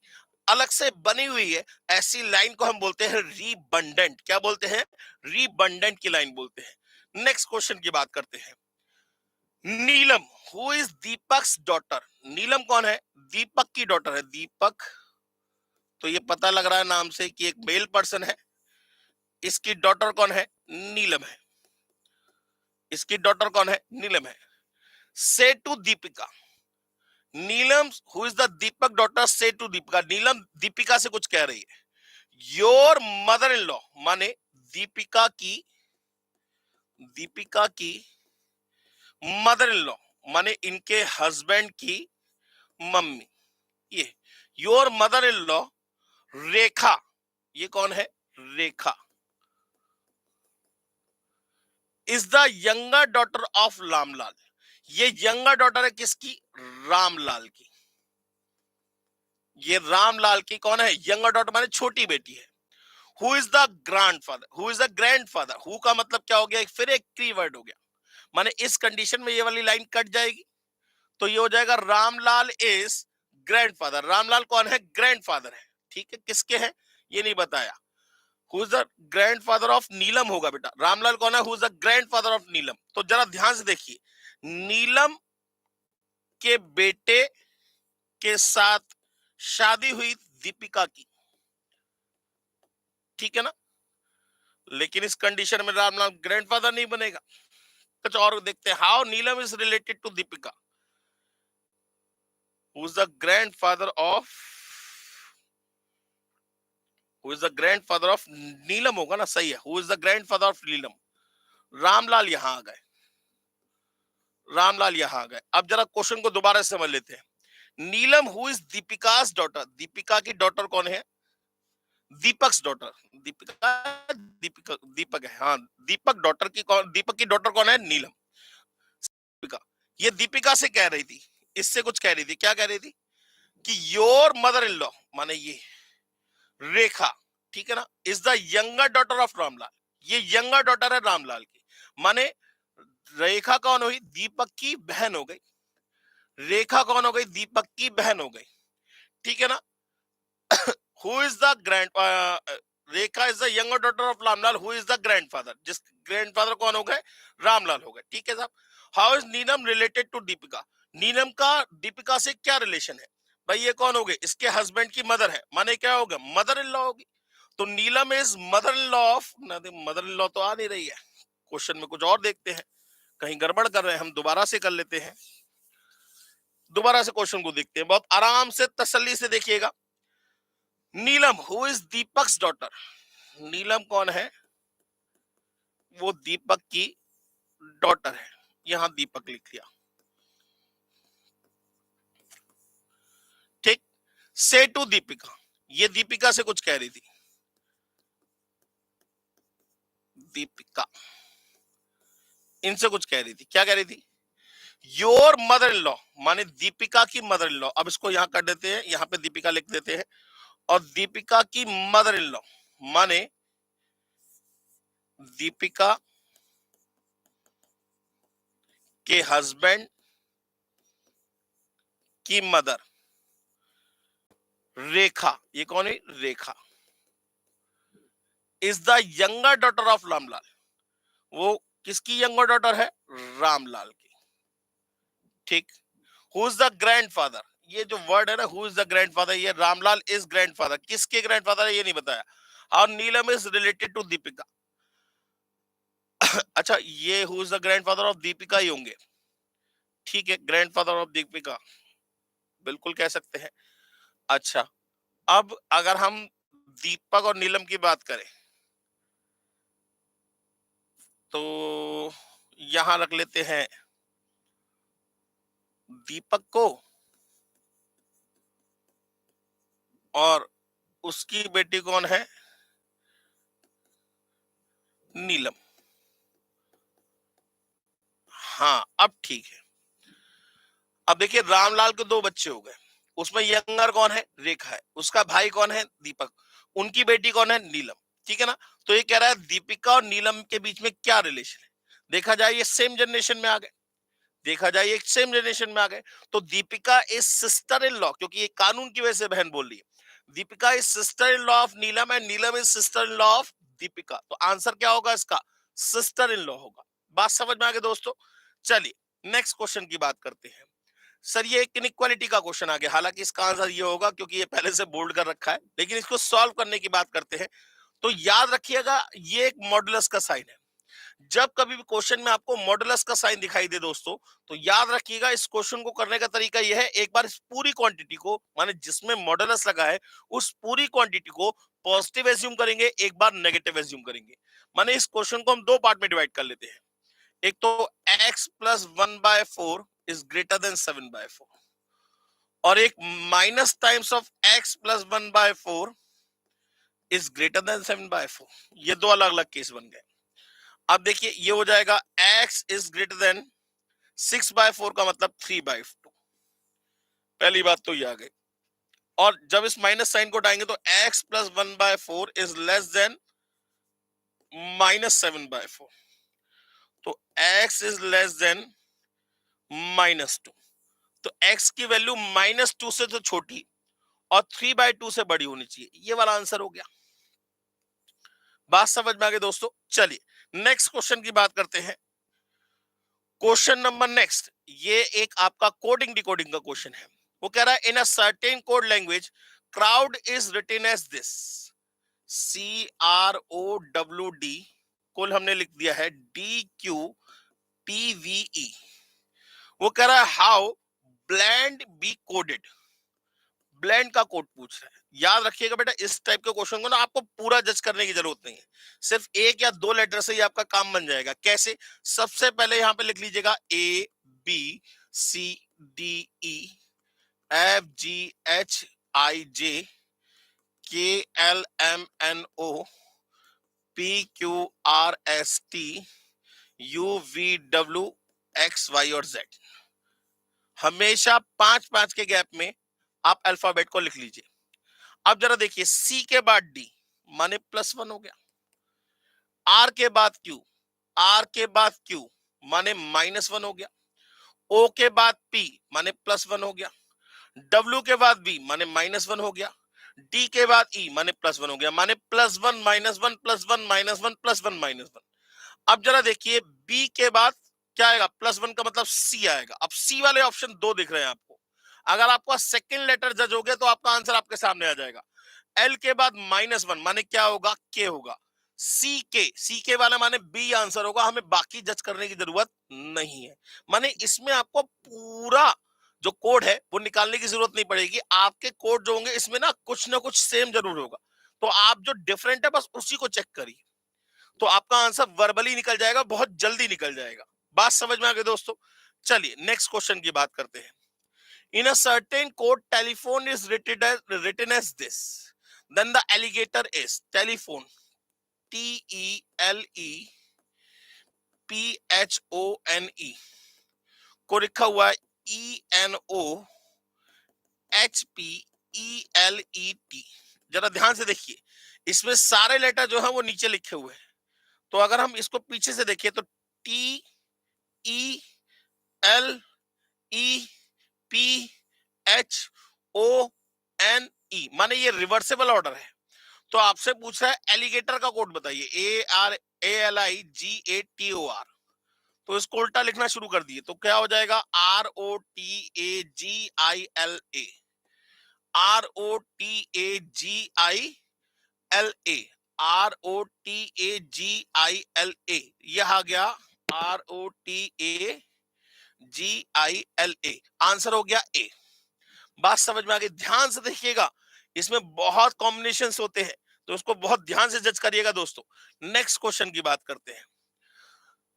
अलग से बनी हुई है, ऐसी लाइन को हम बोलते हैं रिबंडेंट। क्या बोलते हैं, रिबंडेंट की लाइन बोलते हैं। नेक्स्ट क्वेश्चन की बात करते हैं। नीलम, हु इज दीपक्स डॉटर, नीलम कौन है, दीपक की डॉटर है, दीपक, तो ये पता लग रहा है नाम से कि एक मेल पर्सन है, इसकी डॉटर कौन है, नीलम है, इसकी डॉटर कौन है, नीलम है। Say to Deepika, Neelam who is the Deepak daughter say to Deepika, Neelam Deepika से कुछ कह रही है, योर मदर इन लॉ, माने दीपिका की, दीपिका की मदर इन लॉ, माने इनके हस्बैंड की मम्मी, ये your mother in law Rekha, ये कौन है, Rekha is the younger daughter of Ramlal, ये यंगर डॉटर है किसकी, रामलाल की। ये रामलाल की कौन है? यंगर डॉटर माने छोटी बेटी है। Who is the grandfather? Who is the grandfather? Who का मतलब क्या हो गया? फिर एक कीवर्ड हो गया, माने इस कंडीशन में ये वाली लाइन कट जाएगी, तो ये हो जाएगा रामलाल इज ग्रैंडफादर। रामलाल कौन है? ग्रैंडफादर है। ठीक है, किसके हैं ये नहीं बताया। Who is the grandfather of Neelam होगा बेटा। रामलाल कौन है? Who is the grandfather of Neelam. तो जरा ध्यान से देखिए, नीलम के बेटे के साथ शादी हुई दीपिका की, ठीक है ना, लेकिन इस कंडीशन में रामलाल ग्रैंडफादर नहीं बनेगा। कुछ और देखते हैं, how Neelam is related to Deepika. Who is the grandfather of, who is the grandfather of Neelam होगा ना, सही है। Who is the grandfather of Neelam? Ramlal यहां आ गए, रामलाल यहां आ गए। अब जरा क्वेश्चन को दोबारा समझ लेते हैं। नीलम हु इज दीपिकास डॉटर? दीपिका की डॉटर कौन है? दीपक डॉटर। दीपिका, दीपिका दीपक है, हाँ। दीपक डॉटर की कौन? दीपक की डॉटर कौन है? नीलम। दीपिका, ये दीपिका से कह रही थी, इससे कुछ कह रही थी। क्या कह रही थी? कि योर मदर इन लॉ, माने ये रेखा, ठीक है ना, is the younger daughter of Ramlal. ये यंगर डॉटर है रामलाल की, माने रेखा कौन हुई? दीपक की बहन हो गई। रेखा कौन हो गई? दीपक की बहन हो गई, ठीक है ना। Who is the grand, Rekha is the younger daughter of Ramlal. Who is the grandfather? जिस ग्रैंडफादर कौन हो गए? रामलाल हो गए, ठीक है साहब। How is Neelam related to Deepika? Neelam का दीपिका से क्या रिलेशन है? भाई ये कौन हो गए? इसके हस्बैंड की मदर है, माने क्या होगा? मदर इन लॉ होगी। तो Neelam is mother in law of, mother in law तो आ नहीं रही है क्वेश्चन में, कुछ और देखते हैं, कहीं गड़बड़ कर रहे हैं हम। दोबारा से कर लेते हैं, दोबारा से क्वेश्चन को देखते हैं, बहुत आराम से तसल्ली से देखिएगा। नीलम हु इज दीपक्स डॉटर? नीलम कौन है? वो दीपक की डॉटर है, यहां दीपक लिख दिया, ठीक। से टू दीपिका, ये दीपिका से कुछ कह रही थी। दीपिका इनसे कुछ कह रही थी, क्या कह रही थी? योर मदर इन लॉ, माने दीपिका की मदर इन लॉ। अब इसको यहां कर देते हैं, यहां पे दीपिका लिख देते हैं, और दीपिका की मदर इन लॉ माने दीपिका के हस्बैंड की मदर रेखा, ये कौन है? Rekha is the younger daughter of Ramlal. वो किसकी यंगर डॉटर है? रामलाल की, ठीक। Who is the grandfather? ये जो वर्ड है ना, हु इज द ग्रैंडफादर, ये रामलाल इज ग्रैंडफादर, किसके ग्रैंडफादर है ये नहीं बताया। और Neelam is related to Deepika. अच्छा, ये who is the grandfather of Deepika ही होंगे, ठीक है, ग्रैंडफादर ऑफ दीपिका बिल्कुल कह सकते हैं। अच्छा, अब अगर हम दीपक और नीलम की बात करें, तो यहां रख लेते हैं दीपक को, और उसकी बेटी कौन है? नीलम। हाँ, अब ठीक है। अब देखिए, रामलाल के दो बच्चे हो गए, उसमें यंगर कौन है? रेखा है, उसका भाई कौन है? दीपक, उनकी बेटी कौन है? नीलम, ठीक है ना। तो ये कह रहा है दीपिका और नीलम के बीच में क्या रिलेशन है? देखा जाए ये सेम जनरेशन में आ गए, देखा जाए एक सेम जनरेशन में आ गए। तो Deepika is sister in law, क्योंकि ये कानून की वजह से बहन बोल रही है। Deepika is sister in law of Neelam and Neelam is sister in law of Deepika. तो आंसर क्या होगा इसका? सिस्टर इन लॉ होगा। बात समझ में आ गई दोस्तों? चलिए नेक्स्ट क्वेश्चन की बात करते हैं। सर ये एक इनइक्वालिटी का क्वेश्चन आ गया, हालांकि इसका आंसर ये होगा क्योंकि ये पहले से बोल्ड कर रखा है, लेकिन इसको सॉल्व करने की बात करते हैं। तो याद रखिएगा, ये एक मॉडुलस का साइन है। जब कभी भी क्वेश्चन में आपको मॉडुलस का साइन दिखाई दे दोस्तों, तो याद रखिएगा इस क्वेश्चन को करने का तरीका यह है, एक बार इस पूरी क्वांटिटी को, माने जिसमें मॉडुलस लगा है उस पूरी क्वांटिटी को पॉजिटिव एज्यूम करेंगे, एक बार नेगेटिव एज्यूम करेंगे। माने इस क्वेश्चन को हम दो पार्ट में डिवाइड कर लेते हैं। एक तो x plus 1/4 is greater then 7/4, और एक minus times of x plus 1/4 is greater then 7/4। ये दो अलग अलग केस बन गए। अब देखिए ये हो जाएगा x इज ग्रेटर देन 6/4 का मतलब 3/2। पहली बात तो ये आ गई। और जब इस माइनस साइन को उठाएंगे तो x plus 1/4 is less then -7/4। तो x इज लेस देन -2। तो x की वैल्यू -2 से तो छोटी और 3/2 से बड़ी होनी चाहिए। ये वाला आंसर हो गया। बात समझ में आ गई दोस्तों। चलिए नेक्स्ट क्वेश्चन की बात करते हैं। क्वेश्चन नंबर नेक्स्ट, ये एक आपका कोडिंग डिकोडिंग का क्वेश्चन है। वो कह रहा है in a certain code language crowd is written as this, CROWD, कुल हमने लिख दिया है DQPVE। वो कह रहा है how blend be coded. Blend का कोड पूछ रहा है। याद रखिएगा बेटा, इस टाइप के क्वेश्चन को ना आपको पूरा जज करने की जरूरत नहीं है, सिर्फ एक या दो लेटर से ही आपका काम बन जाएगा। कैसे? सबसे पहले यहां पे लिख लीजिएगा ABCDEFGHIJKLMNOPQRSTUVWXY और Z। हमेशा 5-5 के गैप में आप अल्फाबेट को लिख लीजिए। अब जरा देखिए, सी के बाद डी माने +1 हो गया, आर के बाद क्यू, आर के बाद क्यू माने -1 हो गया, ओ के बाद पी माने +1 हो गया, डब्ल्यू के बाद बी माने -1 हो गया, डी के बाद ई माने +1 हो गया, माने +1 -1 +1 -1 +1 -1। अब जरा देखिए, बी के बाद क्या आएगा? +1 का मतलब सी आएगा। अब सी वाले ऑप्शन 2 दिख रहे हैं आपको। अगर आपका सेकंड लेटर जज हो गया तो आपका आंसर आपके सामने आ जाएगा। एल के बाद -1 माने क्या होगा? के होगा। सी के वाला माने बी आंसर होगा। हमें बाकी जज करने की जरूरत नहीं है, माने इसमें आपको पूरा जो कोड है वो निकालने की जरूरत नहीं पड़ेगी। आपके कोड जो होंगे इसमें ना कुछ सेम जरूर होगा, तो आप जो डिफरेंट है बस उसी को चेक करिए, तो आपका आंसर वर्बली निकल जाएगा, बहुत जल्दी निकल जाएगा। बात समझ में आ गई दोस्तों। चलिए नेक्स्ट क्वेश्चन की बात करते हैं। In a certain code telephone is written as this, then the alligator is telephone, TELEPHONE को लिखा हुआ है ENOHPELET। जरा ध्यान से देखिए, इसमें सारे लेटर जो है वो नीचे लिखे हुए हैं। तो अगर हम इसको पीछे से देखिए तो TELEPHONE माने ये रिवर्सिबल ऑर्डर है। तो आपसे पूछ रहा है एलिगेटर का कोड बताइए, ARALIGATOR। तो इसको उल्टा लिखना शुरू कर दिए तो क्या हो जाएगा? ROTAGILA, ROTAGILA, ROTAGILA, यह आ गया ROTAGILA। आंसर हो गया ए। बात समझ में आ गई? ध्यान से देखिएगा, इसमें बहुत कॉम्बिनेशंस होते हैं, तो उसको बहुत ध्यान से जज करिएगा दोस्तों। नेक्स्ट क्वेश्चन की बात करते हैं।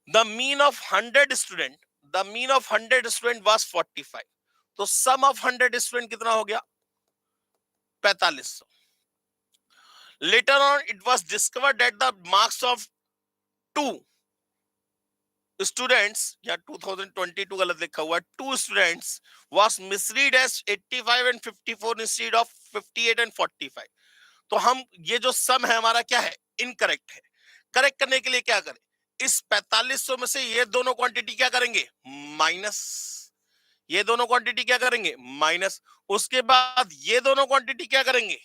The mean of 100 student, the mean of 100 student was 45। तो सम ऑफ 100 स्टूडेंट कितना हो गया? 4500। Later on it was discovered that the marks of 2 students, या 2022 गलत लिखा हुआ है, 2 students was misread as 85 and 54 instead of 58 and 45। तो हम ये जो सम है हमारा क्या है? इनकरेक्ट है। करेक्ट करने के लिए क्या करें? इस 4500 में से ये दोनों क्वांटिटी क्या करेंगे? माइनस। ये दोनों क्वांटिटी क्या करेंगे? माइनस। उसके बाद ये दोनों क्वांटिटी क्या करेंगे?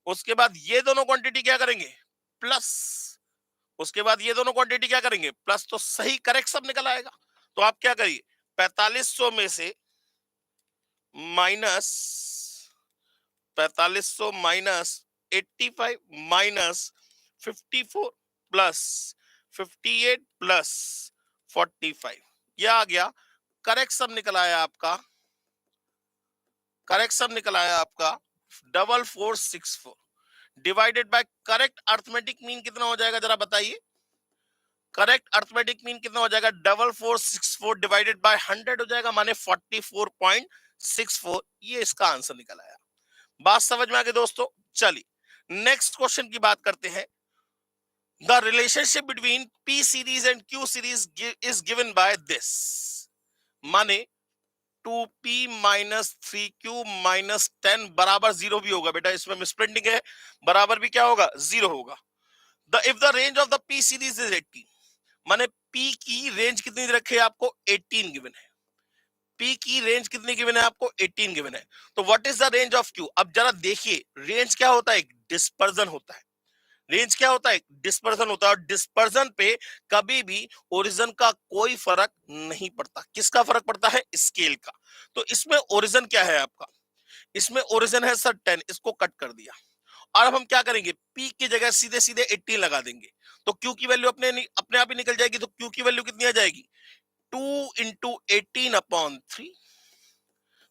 उसके बाद ये दोनों क्वांटिटी क्या करेंगे? प्लस। उसके बाद ये दोनों क्वांटिटी क्या करेंगे? प्लस। तो सही करेक्ट सब निकल आएगा। तो आप क्या करिए, 4500 में से minus 4500 minus 85 minus 54 plus 58 plus 45, यह आ गया। करेक्ट सब निकल आया आपका, करेक्ट सब निकल आया आपका 4464 divided by correct arithmetic mean कितना हो जाएगा? जरा बताइए। करेक्ट अर्थमेटिक मीन कितना हो जाएगा? 4464 डिवाइडेड बाय 100 हो जाएगा, माने 44.64। ये इसका आंसर निकल आया। बात समझ में आ गई दोस्तों। चलिए नेक्स्ट क्वेश्चन की बात करते हैं। The relationship between P series and Q series is given by this, माने 2p माइनस 3q माइनस 10 बराबर 0 भी होगा बेटा, इसमें मिसप्रिंटिंग है, बराबर भी क्या होगा, 0 होगा। If the range of the P series is 18, माने पी की रेंज कितनी रखी है आपको, 18 गिवन है। पी की रेंज कितनी गिवन है आपको, 18 गिवन है। तो what is the range of Q? अब जरा देखिए, रेंज क्या होता है, डिस्पर्जन होता है। रेंज क्या होता है, डिस्पर्जन होता है। और डिस्पर्जन पे कभी भी ओरिजिन का कोई फर्क नहीं पड़ता। किसका फर्क पड़ता है, स्केल का। तो इसमें ओरिजिन क्या है आपका, इसमें ओरिजिन है सर 10, इसको कट कर दिया। और अब हम क्या करेंगे, पी की जगह सीधे सीधे 18 लगा देंगे, तो क्यू की वैल्यू अपने आप ही निकल जाएगी। तो क्यू की वैल्यू कितनी आ जाएगी, 2 इंटू 18/3,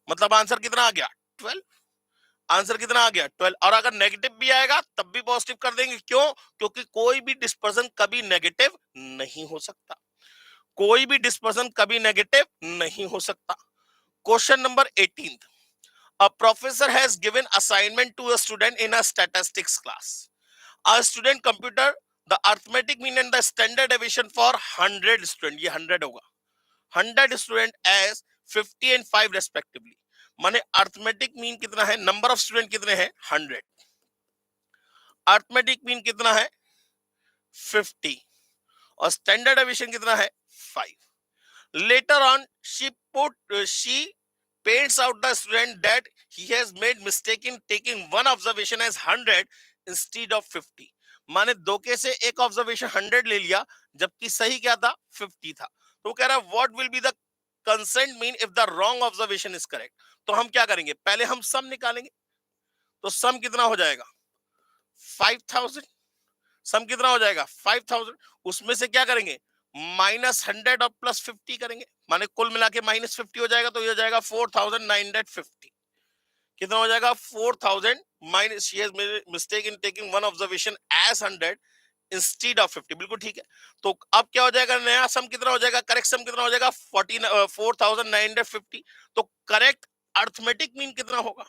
मतलब आंसर कितना आ गया, 12। आंसर कितना आ गया, 12। और अगर नेगेटिव भी आएगा तब भी पॉजिटिव कर देंगे, क्यों, क्योंकि कोई भी डिस्पर्सन कभी नेगेटिव नहीं हो सकता। कोई भी डिस्पर्सन कभी नेगेटिव नहीं हो सकता। Question number 18, a professor has given assignment to a student in a statistics class. A student computer the arithmetic mean and the standard deviation for 100 student, ये 100 होगा, 100 student as 50 and 5 respectively। माने arithmetic mean कितना है, number of student कितने हैं, 100, arithmetic mean कितना है, 50, और स्टैंडर्ड डेविएशन कितना है, 5। Later on she paints out the student that he has made mistake in taking one observation as 100 instead of 50। माने धोखे से एक ऑब्जर्वेशन 100 ले लिया, जबकि सही क्या था, 50 था। तो वो कह रहा है what will be the consent mean if the wrong observation is correct. तो हम क्या करेंगे, पहले हम सम निकालेंगे। तो सम कितना हो जाएगा, 5000। सम कितना हो जाएगा, 5000। उसमें से क्या करेंगे, -100 और +50 करेंगे, माने कुल मिला के -50 हो जाएगा। तो ये हो जाएगा 4950। कितना हो जाएगा, 4000 minus, she has made mistake in taking one observation as 100 instead of 50। बिल्कुल ठीक है। तो अब क्या हो जाएगा, नया सम कितना हो जाएगा, करेक्ट सम कितना हो जाएगा, 4950। तो करेक्ट अर्थमेटिक मीन कितना होगा,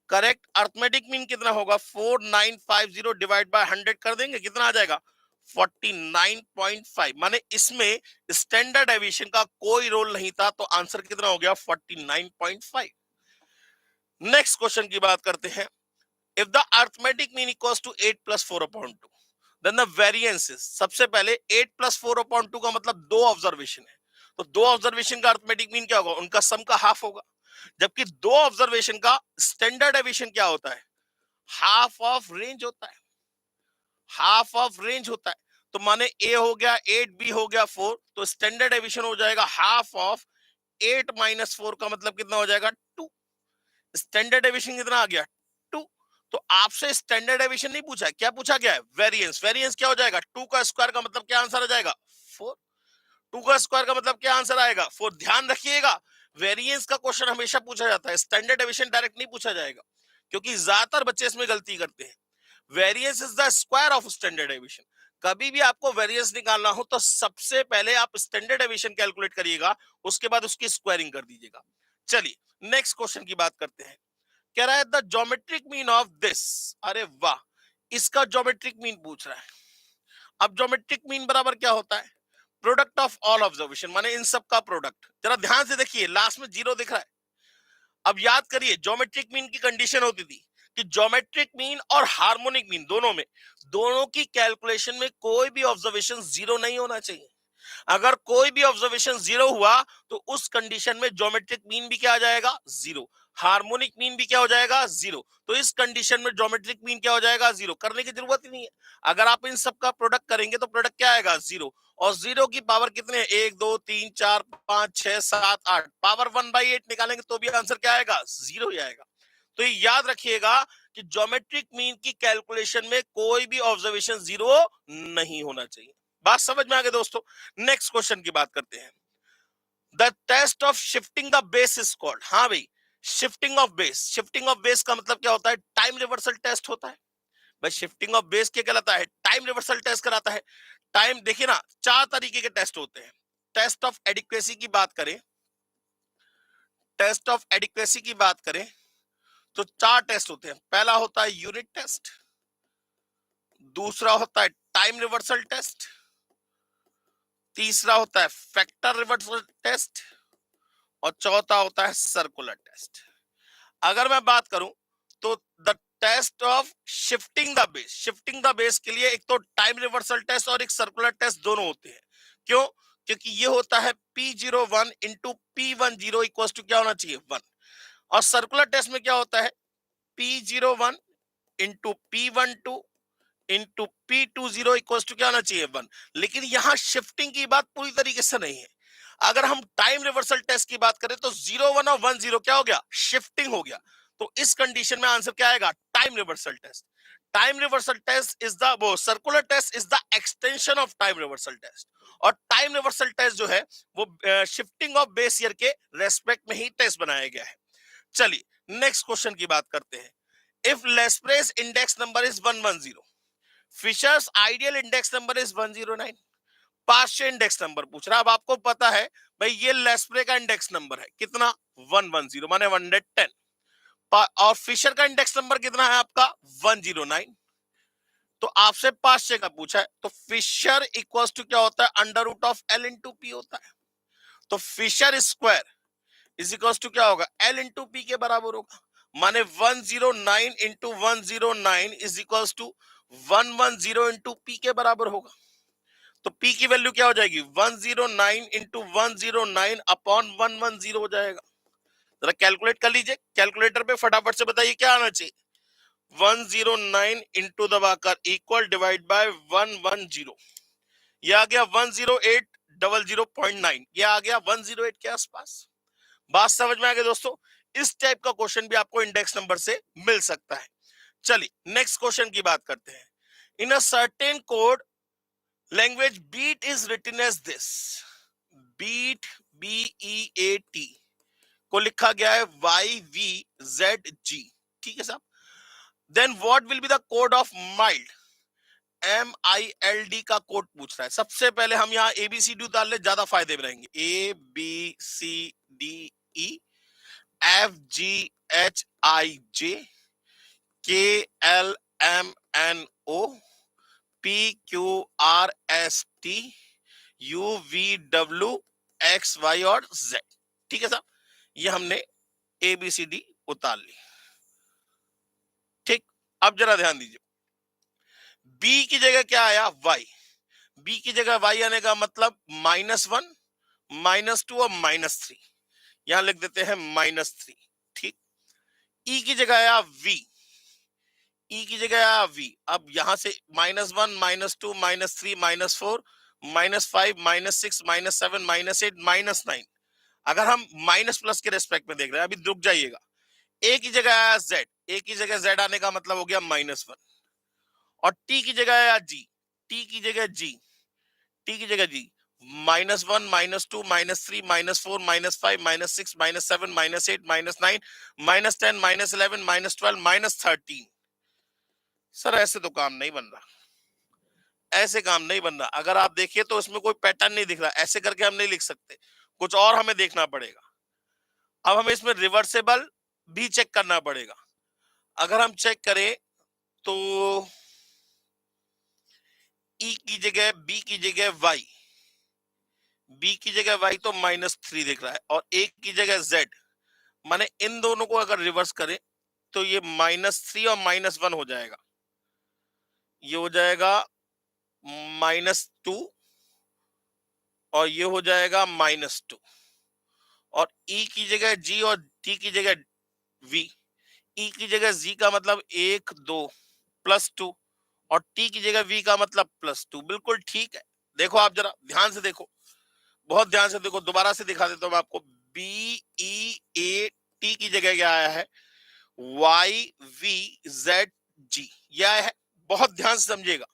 करेक्ट अर्थमेटिक मीन कितना होगा, 4950 डिवाइड बाय 100 कर देंगे, कितना आ जाएगा, 49.5। माने इसमें स्टैंडर्ड डेविएशन का कोई रोल नहीं था। तो आंसर कितना हो गया, 49.5। नेक्स्ट क्वेश्चन की बात करते हैं। If the arithmetic mean equals to 8 + 4/2, then the variance is, सबसे पहले 8 + 4/2 का मतलब दो ऑब्जर्वेशन है। तो दो ऑब्जर्वेशन का अर्थमेटिक मीन क्या होगा, उनका सम का हाफ होगा। जबकि दो ऑब्जर्वेशन का स्टैंडर्ड डेविएशन क्या होता है, हाफ ऑफ रेंज होता है, हाफ ऑफ रेंज होता है। तो माने ए हो गया 8, बी हो गया 4, तो स्टैंडर्ड डेविएशन हो जाएगा हाफ ऑफ 8 - 4 का मतलब कितना हो जाएगा, 2। स्टैंडर्ड डेविएशन कितना आ गया, 2। तो आपसे स्टैंडर्ड डेविएशन नहीं पूछा, क्या पूछा गया है, वेरिएंस। वेरिएंस क्या हो जाएगा, 2 का स्क्वायर का मतलब क्या आंसर आ जाएगा, 4। 2 का स्क्वायर का मतलब क्या आंसर आएगा, 4। ध्यान रखिएगा, वेरिएंस का क्वेश्चन हमेशा पूछा जाता है, स्टैंडर्ड डेविएशन डायरेक्ट नहीं पूछा जाएगा, क्योंकि ज्यादातर बच्चे इसमें गलती करते हैं। Variance is the square of standard deviation. कभी भी आपको वेरिएंस निकालना हो तो सबसे पहले आप स्टैंडर्ड डेविएशन कैलकुलेट करिएगा, उसके बाद उसकी स्क्वायरिंग कर दीजिएगा। चलिए नेक्स्ट क्वेश्चन की बात करते हैं। कह रहा है the geometric mean of this. अरे वाह, इसका ज्योमेट्रिक मीन पूछ रहा है। अब ज्योमेट्रिक मीन बराबर क्या होता है, प्रोडक्ट ऑफ ऑल ऑब्जर्वेशन, माने इन सब का प्रोडक्ट। जरा ध्यान से देखिए, लास्ट में 0 दिख रहा है। अब याद करिए, ज्योमेट्रिक मीन की कंडीशन होती थी कि ज्योमेट्रिक मीन और हार्मोनिक मीन दोनों में, दोनों की कैलकुलेशन में कोई भी ऑब्जर्वेशन 0 नहीं होना चाहिए। अगर कोई भी ऑब्जर्वेशन 0 हुआ तो उस कंडीशन में ज्योमेट्रिक मीन भी क्या आ जाएगा, 0। हार्मोनिक मीन भी क्या हो जाएगा, 0। तो इस कंडीशन में ज्योमेट्रिक मीन क्या हो जाएगा, 0। करने की जरूरत ही नहीं है। अगर आप इन सब का प्रोडक्ट करेंगे तो प्रोडक्ट क्या आएगा, 0। और 0 की पावर कितने, 1 2 3 4 5 6 7 8, पावर 1/8 निकालेंगे तो भी आंसर क्या आएगा, 0 ही आएगा। तो ये याद रखिएगा कि ज्योमेट्रिक मीन की कैलकुलेशन में कोई भी ऑब्जर्वेशन 0 नहीं होना चाहिए। बात समझ में आ गई दोस्तों। नेक्स्ट क्वेश्चन की बात करते हैं। The test of shifting the base is called. हाँ भाई, shifting of base. Shifting of base का मतलब क्या होता है, टाइम रिवर्सल टेस्ट होता है। भाई शिफ्टिंग ऑफ बेस क्या कहलाता है, टाइम रिवर्सल टेस्ट कराता है। टाइम देखिए ना, 4 तरीके के टेस्ट होते हैं। टेस्ट ऑफ एडिक्वेसी की बात करें, टेस्ट ऑफ एडिक्वेसी की बात करें तो 4 टेस्ट होते हैं। पहला होता है यूनिट टेस्ट, दूसरा होता है टाइम रिवर्सल टेस्ट, तीसरा होता है फैक्टर रिवर्सल टेस्ट, और चौथा होता है सर्कुलर टेस्ट। अगर मैं बात करूं तो the test of shifting the base के लिए एक तो टाइम रिवर्सल टेस्ट और एक सर्कुलर टेस्ट दोनों होते हैं। क्यों? क्योंकि ये होता है P01 into P10 equal to क्या होना चाहिए 1, और सर्कुलर टेस्ट में क्या होता है P01 into P12 into P20 equal to क्या होना चाहिए 1। लेकिन यहां शिफ्टिंग की बात पूरी तरीके से नहीं है। अगर हम टाइम रिवर्सल टेस्ट की बात करें तो 01 और 10 क्या हो गया, शिफ्टिंग हो गया। तो इस कंडीशन में आंसर क्या आएगा, time reversal test. Time reversal test is the वो circular test is the extension of time reversal test, और टाइम रिवर्सल टेस्ट जो है वो शिफ्टिंग ऑफ बेस ईयर के रेस्पेक्ट में ही टेस्ट बनाया गया है। चलिए नेक्स्ट क्वेश्चन की बात करते हैं। If Laspeyres index number is 110, Fisher's ideal index number is 109। Partial index number पूछ रहा है। अब आपको पता है भाई ये लेस्प्रे का इंडेक्स नंबर है कितना 110 माने 110, और फिशर का इंडेक्स नंबर कितना है आपका 109। तो आपसे पार्शियल का पूछा है तो फिशर इक्वल्स टू क्या होता है under root of L into P होता है। तो Fisher square is equals to क्या होगा एल इंटू पी के बराबर होगा। माने 109 into 109 is equals to 110 into P के बराबर होगा। तो P की वैल्यू क्या हो जाएगी 109 इंटू 109 अपॉन 110 हो जाएगा। जरा कैलकुलेट कर लीजिए कैलकुलेटर पे, फटाफट से बताइए क्या आना चाहिए। 109 इंटू दबाकर इक्वल डिवाइड बाय 110, ये आ गया 108,009, ये आ गया 108 के आसपास। बात समझ में आ गई दोस्तों। इस टाइप का क्वेश्चन भी आपको इंडेक्स नंबर से मिल सकता है। चलिए नेक्स्ट क्वेश्चन की बात करते हैं। In a certain code language beat is written as this. Beat BEAT को लिखा गया है YVZG, ठीक है साहब। Then what will be the code of mild, MILD का कोड पूछ रहा है। सबसे पहले हम यहाँ ABCD उतार ले, ज्यादा फायदे में रहेंगे। ABCDEFGHIJKLMNO PQRSTUVWXY और Z, ठीक है साहब। ये हमने ABCD उतार ली, ठीक। अब जरा ध्यान दीजिए, B की जगह क्या आया Y, B की जगह Y आने का मतलब -1, -2 और -3, यहां लिख देते हैं -3, ठीक। E की जगह आया V, E की जगह आया V। अब यहां से -1, -2, -3, -4, -5, -6, -7, -8, -9, अगर हम माइनस प्लस के रेस्पेक्ट में देख रहे हैं, अभी रुक जाइएगा। A की जगह आया Z, A की जगह Z आने का मतलब हो गया -1, और T की जगह आया G, T की जगह G, T की जगह G, -1, -2, -3, -4, -5, -6, -7, -8, -9, -10, -11, -12, -13। सर ऐसे तो काम नहीं बन रहा, ऐसे काम नहीं बन रहा। अगर आप देखिए तो इसमें कोई पैटर्न नहीं दिख रहा, ऐसे करके हम नहीं लिख सकते, कुछ और हमें देखना पड़ेगा। अब हमें इसमें रिवर्सेबल भी चेक करना पड़ेगा। अगर हम चेक करें तो E की जगह B की जगह Y, B की जगह Y तो -3 दिख रहा है, और A की जगह Z, माने इन दोनों को अगर रिवर्स करें तो ये -3 और -1 हो जाएगा, ये हो जाएगा -2 और ये हो जाएगा -2, और E की जगह G और T की जगह V, E की जगह Z का मतलब 1 2 +2, और T की जगह V का मतलब +2। बिल्कुल ठीक है। देखो आप जरा ध्यान से देखो, बहुत ध्यान से देखो, दोबारा से दिखा देता हूं मैं आपको। BEAT की जगह क्या आया है YVZG, यह आया है। बहुत ध्यान से समझिएगा।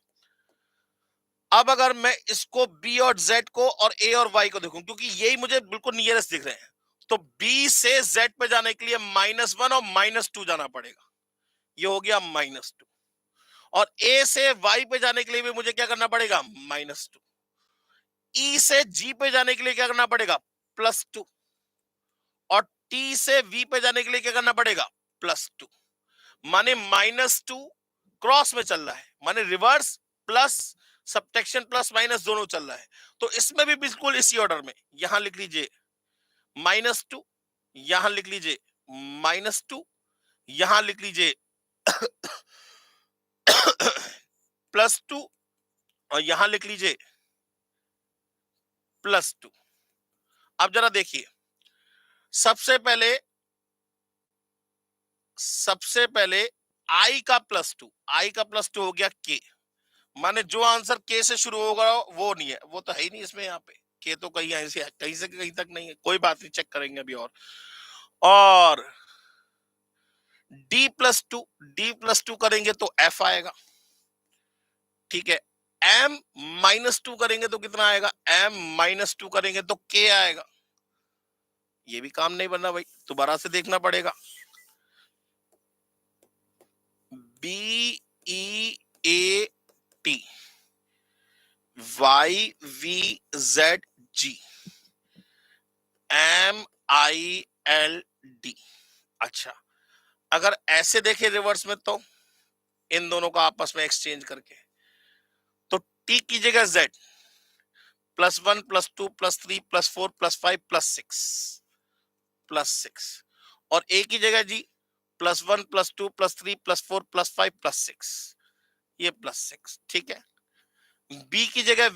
अब अगर मैं इसको B और Z को और A और Y को देखूं, क्योंकि यही मुझे बिल्कुल नियरेस्ट दिख रहे हैं, तो B से Z पे जाने के लिए -1 और -2 जाना पड़ेगा, ये हो गया -2, और A से Y पे जाने के लिए भी मुझे क्या करना पड़ेगा -2, E से G पे जाने के लिए क्या करना पड़ेगा +2, और T से V पे जाने के लिए क्या करना पड़ेगा +2। माने -2 क्रॉस में चल रहा है, माने reverse plus subtraction plus minus दोनों चल रहा है। तो इसमें भी बिल्कुल इसी ऑर्डर में, यहां लिख लीजिए -2, यहां लिख लीजिए -2, यहां लिख लीजिए +2 और यहां लिख लीजिए +2। अब जरा देखिए, सबसे पहले आई का +2 हो गया के, माने जो आंसर के से शुरू होगा वो नहीं है, वो तो है ही नहीं इसमें। यहाँ पे के तो कहीं ऐसे कहीं से कहीं तक नहीं है। कोई बात नहीं, चेक करेंगे अभी। और डी प्लस टू करेंगे तो एफ आएगा, ठीक है। M-2 करेंगे तो कितना आएगा, M-2 करेंगे तो के आएगा। ये भी काम नहीं बनना भाई, दोबारा से देखना पड़ेगा। BEAT YVZG MILD। अच्छा, अगर ऐसे देखे रिवर्स में तो इन दोनों का आपस में एक्सचेंज करके, तो टी कीजिएगा Z +1 +2 +3 +4 +5 +6 और ए की जगह जी +1 +2 +3 +4 +5 +6, ये +6, ठीक है। बी की जगह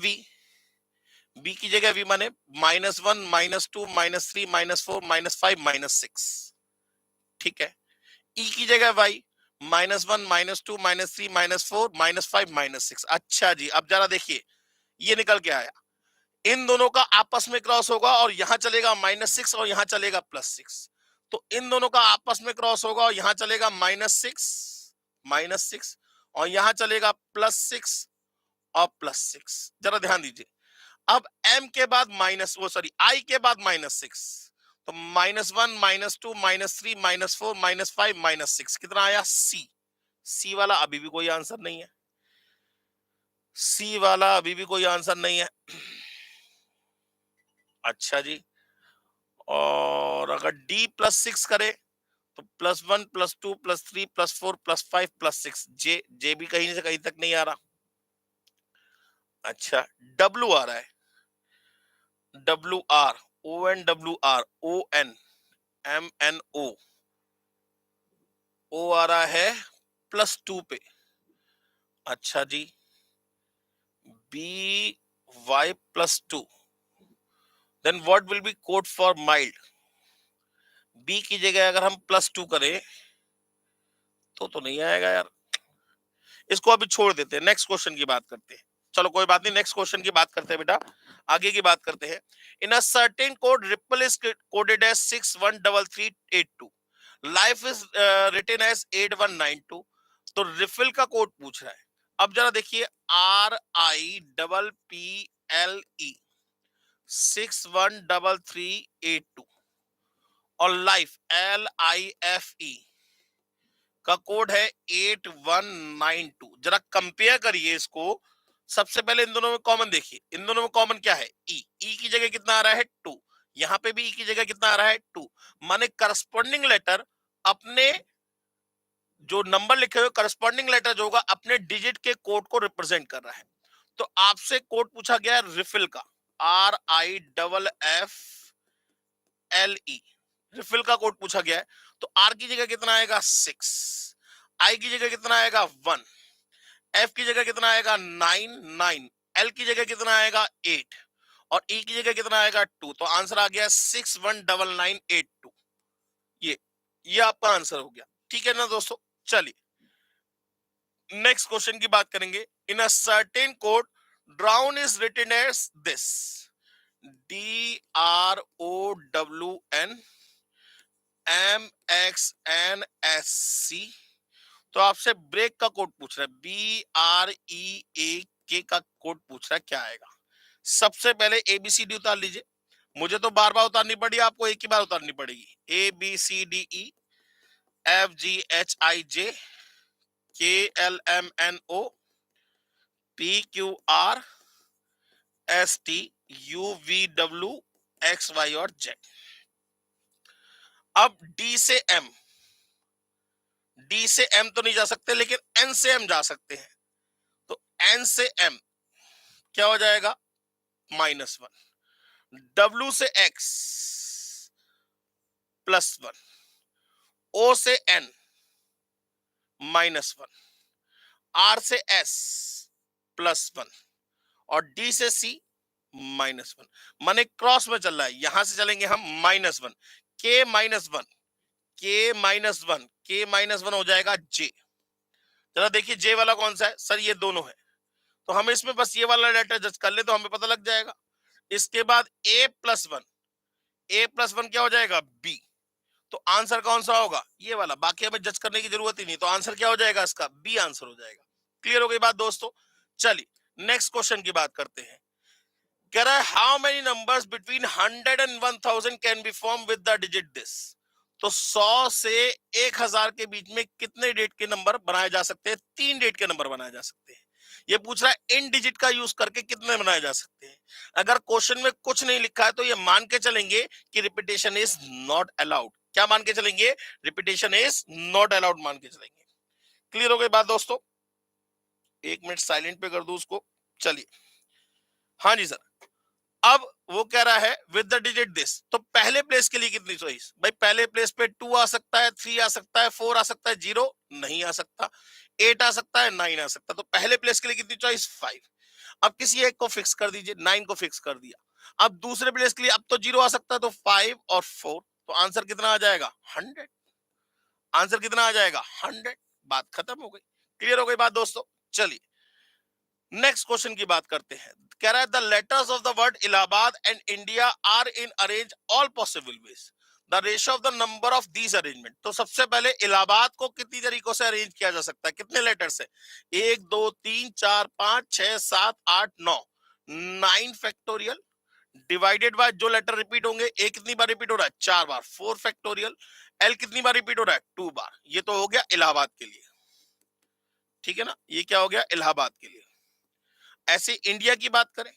वी माने -1 -2 -3 -4 -5 -6, ठीक है। ई की जगह वाई -1 -2 -3 -4 -5 -6। अच्छा जी, अब जरा देखिए, ये निकल के आया, इन दोनों का आपस में क्रॉस होगा और यहां चलेगा -6 और यहां चलेगा +6, तो इन दोनों का आपस में क्रॉस होगा और यहां चलेगा -6 और यहां चलेगा +6 और +6। जरा ध्यान दीजिए, अब m के बाद आई के बाद -6, तो -1 -2 -3 -4 -5 -6 कितना आया, सी वाला अभी भी कोई आंसर नहीं है, सी वाला अभी भी कोई आंसर नहीं है। अच्छा जी, और अगर D+6 करे तो +1 +2 +3 +4 +5 +6, जे भी कहीं से कहीं तक नहीं आ रहा। अच्छा, W आ रहा है, WR ओ आ रहा है +2 पे। अच्छा जी, BY+2, then what will be code for mild. B की जगह अगर हम +2 करें तो नहीं आएगा यार, इसको अभी छोड़ देते हैं, नेक्स्ट क्वेश्चन की बात करते हैं। चलो कोई बात नहीं, नेक्स्ट क्वेश्चन की बात करते हैं बेटा, आगे की बात करते हैं। In a certain code ripple is coded as 613382, life is written as 8192, तो रिफिल का कोड पूछ रहा है। अब जरा देखिए, RIPPLE 613382 और लाइफ LIFE का कोड है 8192। जरा कंपेयर करिए इसको। सबसे पहले इन दोनों में कॉमन देखिए, इन दोनों में कॉमन क्या है, ई की जगह कितना आ रहा है 2, यहां पे भी ई की जगह कितना आ रहा है 2, माने करस्पॉन्डिंग लेटर अपने जो नंबर लिखे हुए करस्पॉन्डिंग लेटर जो होगा अपने डिजिट के कोड को रिप्रेजेंट कर रहा है। तो आपसे कोड पूछा गया है रिफिल का, RIFFLE, रिफिल का कोड पूछा गया है। तो आर की जगह कितना आएगा 6, आई की जगह कितना आएगा 1, एफ की जगह कितना आएगा 9, एल की जगह कितना आएगा 8 और ई की जगह कितना आएगा 2। तो आंसर आ गया 619982। ये आपका आंसर हो गया, ठीक है ना दोस्तों। चलिए नेक्स्ट क्वेश्चन की बात करेंगे। In a certain code drown is written as this, DROWNMXNSC। तो आपसे ब्रेक का कोड पूछ रहा है, BREAK का कोड पूछ रहा है, क्या आएगा। सबसे पहले ABCD उतार लीजिए, मुझे तो बार बार उतारनी पड़ी, आपको एक ही बार उतारनी पड़ेगी। ABCDE FGHIJKLMNOPQRSTUVWXY और Z। अब डी से एम तो नहीं जा सकते, लेकिन एन से एम जा सकते हैं। तो एन से एम क्या हो जाएगा, -1। डब्ल्यू से एक्स +1, O से N -1, R से S +1 और D से C -1। माने क्रॉस में चल रहा है, यहां से चलेंगे हम -1, K -1, K -1, K -1 हो जाएगा J। जरा देखिए J वाला कौन सा है सर, ये दोनों है, तो हम इसमें बस ये वाला लेटर जज कर ले तो हमें पता लग जाएगा। इसके बाद A+1, A+1 क्या हो जाएगा B, तो आंसर कौन सा होगा ये वाला, बाकी हमें जज करने की जरूरत ही नहीं, तो आंसर क्या हो जाएगा इसका, बी आंसर हो जाएगा। क्लियर हो गई बात दोस्तों। चलिए नेक्स्ट क्वेश्चन की बात करते हैं। कह रहा है how many numbers between 100 and 1000 can be form with the digit this. तो 100 से 1000 के बीच में कितने डेट के नंबर बनाए जा सकते हैं, 3 डेट के नंबर बनाए जा सकते हैं। ये पूछ रहा है इन डिजिट का यूज करके कितने बनाए जा सकते हैं। अगर क्वेश्चन में कुछ नहीं लिखा है तो ये मान के चलेंगे कि रिपीटेशन इज नॉट अलाउड। क्या मान के चलेंगे, रिपीटेशन इज नॉट अलाउड मान के चलेंगे। क्लियर हो गई बात दोस्तों, 1 मिनट साइलेंट पे कर दू उसको। चलिए हाँ जी सर, अब वो कह रहा है विद द डिजिट दिस, तो पहले प्लेस के लिए कितनी चॉइस, भाई पहले प्लेस पे 2 आ सकता है, 3 आ सकता है, 4 आ सकता है, 0 नहीं आ सकता, 8 आ सकता है, 9 आ सकता, तो पहले प्लेस के लिए कितनी चॉइस 5। अब किसी एक को फिक्स कर दीजिए, 9 को फिक्स कर दिया। अब दूसरे प्लेस के लिए अब तो 0 आ सकता है, तो 5 और 4, तो आंसर कितना आ जाएगा 100। आंसर कितना आ जाएगा 100, बात खत्म हो गई। क्लियर हो गई बात दोस्तों। चलिए नेक्स्ट क्वेश्चन की बात करते हैं। कह रहा है the letters of the word Allahabad and India are in arrange all possible ways, the ratio of the number of these arrangement. तो सबसे पहले इलाहाबाद को कितनी तरीकों से अरेंज किया जा सकता है, कितने लेटर से, 1 2 3 4 5 6 7 8 9, 9 फैक्टोरियल डिवाइडेड बाय जो लेटर रिपीट होंगे, ए कितनी बार रिपीट हो रहा है 4 बार, 4 फैक्टोरियल, एल कितनी बार रिपीट हो रहा है 2 बार। ये तो हो गया इलाहाबाद के लिए, ठीक है ना, ये क्या हो गया इलाहाबाद के लिए। ऐसे इंडिया की बात करें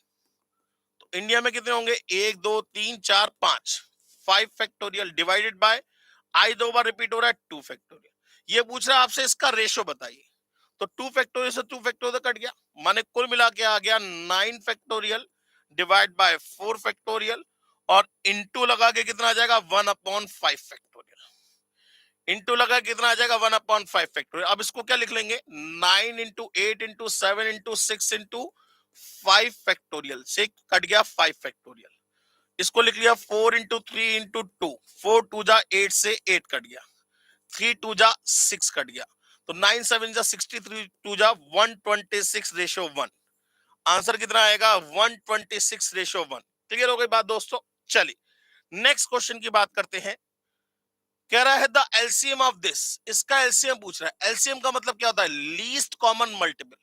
तो इंडिया में कितने होंगे 1 2 3 4 5, 5 factorial divided by I 2 bar repeat हो रहा है 2 फैक्टोरियल। ये पूछ रहा है आपसे इसका रेशो बताइए, तो 2 फैक्टोरियल से 2 फैक्टोरियल कट गया, माने कुल मिला के आ गया 9 फैक्टोरियल डिवाइड बाय 4 फैक्टोरियल और इनटू लगा के कितना आ जाएगा 1/5 फैक्टोरियल। इनटू लगा के कितना आ जाएगा 1/5 फैक्टोरियल। अब इसको क्या लिख लेंगे 9 into 8 into 7 into 6 into 5 factorial से कट गया 5 फैक्टोरियल। इसको लिख लिया 4 इंटू 3 इंटू 2, 4 2 जा 8 से 8 कट गया, 3 2 जा 6 कट गया, तो 9 7 जा 63, 2 जा 126 रेशियो 1। आंसर कितना आएगा 126 रेशियो 1। क्लियर हो गई बात दोस्तों। चलिए नेक्स्ट क्वेश्चन की बात करते हैं। कह रहा है द एलसीएम ऑफ दिस, इसका एलसीएम पूछ रहा है। एलसीएम का मतलब क्या होता है, लीस्ट कॉमन मल्टीपल।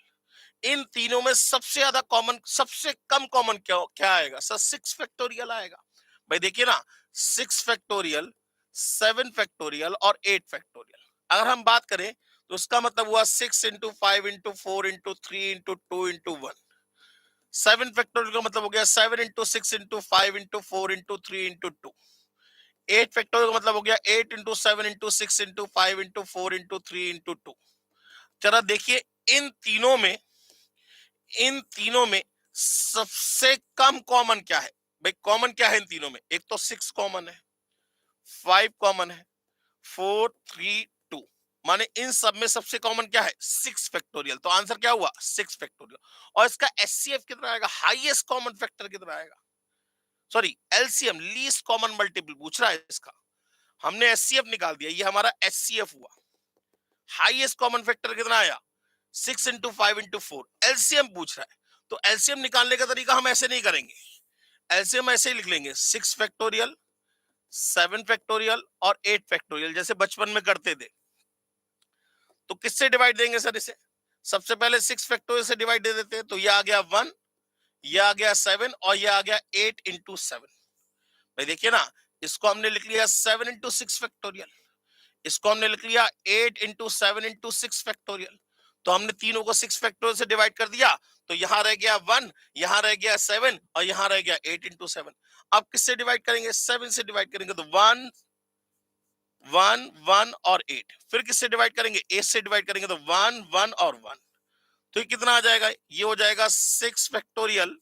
इन तीनों में सबसे ज्यादा कॉमन, सबसे कम कॉमन क्या क्या आएगा सर, 6 फैक्टोरियल आएगा। भाई देखिए ना 6 फैक्टोरियल, 7 फैक्टोरियल और 8 फैक्टोरियल। अगर हम बात करें तो उसका मतलब हुआ 6 into 5 into 4 into 3 into 2 into 1। 7 factorial का मतलब हो गया 7 into 6 into 5 into 4 into 3 into 2। 8 factorial का मतलब हो गया 8 into 7 into 6 into 5 into 4 into 3 into 2। जरा देखिए इन तीनों में सबसे कम कॉमन क्या है, भाई कॉमन क्या है इन तीनों में, एक तो 6 कॉमन है, 5 कॉमन है, 4 3 2, माने इन सब में सबसे कॉमन क्या है 6 फैक्टोरियल। तो आंसर क्या हुआ 6 फैक्टोरियल। और इसका एचसीएफ कितना आएगा, हाईएस्ट कॉमन फैक्टर कितना आएगा, sorry LCM least common multiple पूछ रहा है इसका। हमने एचसीएफ निकाल दिया, ये हमारा एचसीएफ हुआ। हाईएस्ट कॉमन फैक्टर कितना आया 6 इंटू 5 इंटू 4। एलसीएम पूछ रहा है, तो एलसीएम निकालने का तरीका हम ऐसे नहीं करेंगे, एलसीएम ऐसे ही लिख लेंगे 6 फैक्टोरियल, 7 फैक्टोरियल और 8 फैक्टोरियल, जैसे बचपन में करते थे। तो किससे डिवाइड देंगे सर इसे, सबसे पहले 6 फैक्टोरियल से डिवाइड दे देते हैं, तो ये आ गया 1, ये आ गया 7 और ये आ गया 8 इंटू 7। भाई देखिए ना, इसको हमने लिख लिया 7 इंटू 6 फैक्टोरियल, इसको हमने लिख लिया 8 इंटू 7 इंटू 6 फैक्टोरियल। तो हमने तीनों को 6 फैक्टोरियल से डिवाइड कर दिया, तो यहां रह गया 1, यहां रह गया 7 और यहां रह गया 8 इंटू 7। अब किससे डिवाइड करेंगे 7 से डिवाइड करेंगे, तो 1 1 1 और 8। फिर किससे डिवाइड करेंगे 8 से डिवाइड करेंगे, तो 1 1 और 1। तो ये कितना आ जाएगा, ये हो जाएगा 6 फैक्टोरियल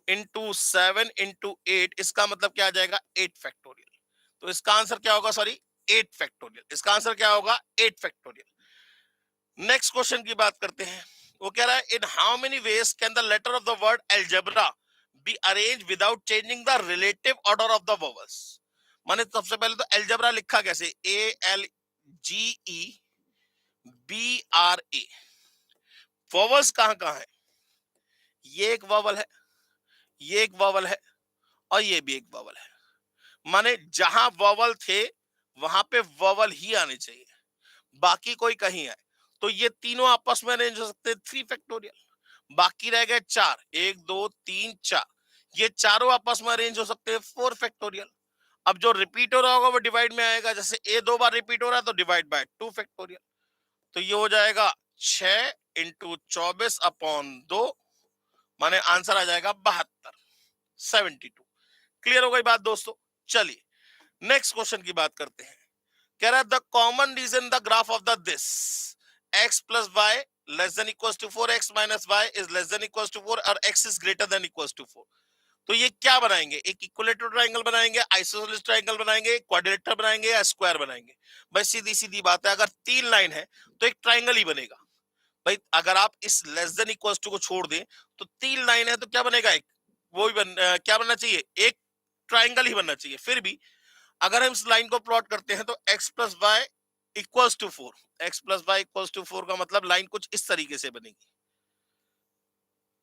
इंटू 7 इंटू 8, इसका मतलब क्या आ जाएगा 8 फैक्टोरियल। तो इसका आंसर क्या होगा, सॉरी 8 फैक्टोरियल, इसका आंसर क्या होगा 8 फैक्टोरियल। नेक्स्ट क्वेश्चन की बात करते हैं, वो कह रहा है in how many ways can the letter of the word algebra be arrange without changing the relative order of the vowels. माने सबसे पहले तो एल्जेब्रा लिखा कैसे, ALGEBRA, वोवेल्स कहां कहां है, ये एक वोवेल है, ये एक वोवेल है, और ये भी एक वोवेल है। माने जहां वोवेल थे वहां पे वोवेल ही आने चाहिए, बाकी कोई कहीं आए तो ये तीनों आपस में अरेंज हो सकते हैं 3 फैक्टोरियल। बाकी रह गए 4, 1 2 3 4, ये चारों आपस में अरेंज हो सकते हैं 4 फैक्टोरियल। अब जो रिपीट हो रहा होगा वो डिवाइड में आएगा, जैसे ए 2 बार रिपीट हो रहा है तो डिवाइड बाय 2 फैक्टोरियल। तो ये हो जाएगा 6 इंटू 24/2, माने आंसर आ जाएगा 72, 72। क्लियर हो गई बात दोस्तों। चलिए नेक्स्ट क्वेश्चन की बात करते हैं। कह रहा है the common region the graph of the this x plus Y less than equals to 4, x minus Y is less than equals to 4 और x is greater than equals to 4। तो ये क्या बनाएंगे, एक इक्विलेटरल ट्रायंगल बनाएंगे, isosceles triangle बनाएंगे, quadrilateral बनाएंगे या स्क्वायर बनाएंगे। भाई सीधी सीधी बात है, अगर 3 लाइन है तो एक ट्रायंगल ही बनेगा। भाई अगर आप इस लेस देन इक्वल्स टू को छोड़ दें तो 3 लाइन है तो क्या बनेगा, एक वो भी क्या बनना चाहिए, एक ट्रायंगल ही बनना चाहिए। फिर भी अगर हम इस लाइन को प्लॉट करते हैं तो x plus Y equals to 4, x plus Y equals to 4 का मतलब लाइन कुछ इस तरीके से बनेगी,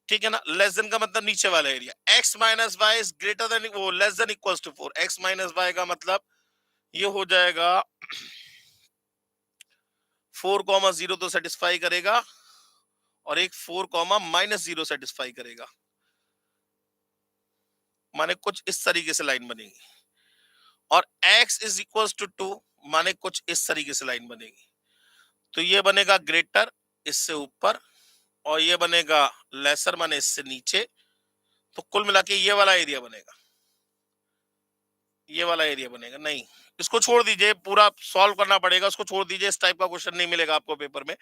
ठीक है ना। लेस देन का मतलब नीचे वाला area, x minus Y is greater than वो less than equals to 4, x minus Y का मतलब ये हो जाएगा 4,0 तो सेटिस्फाई करेगा और एक 4,-0 सेटिस्फाई करेगा, माने कुछ इस तरीके से लाइन बनेगी। और x इज इक्वल्स टू 2 माने कुछ इस तरीके से लाइन बनेगी। तो ये बनेगा ग्रेटर इससे ऊपर और ये बनेगा लेसर माने इससे नीचे। तो कुल मिला के ये वाला एरिया बनेगा, ये वाला एरिया बनेगा। नहीं, इसको छोड़ दीजिए, पूरा सॉल्व करना पड़ेगा, उसको छोड़ दीजिए, इस टाइप का क्वेश्चन नहीं मिलेगा आपको पेपर में।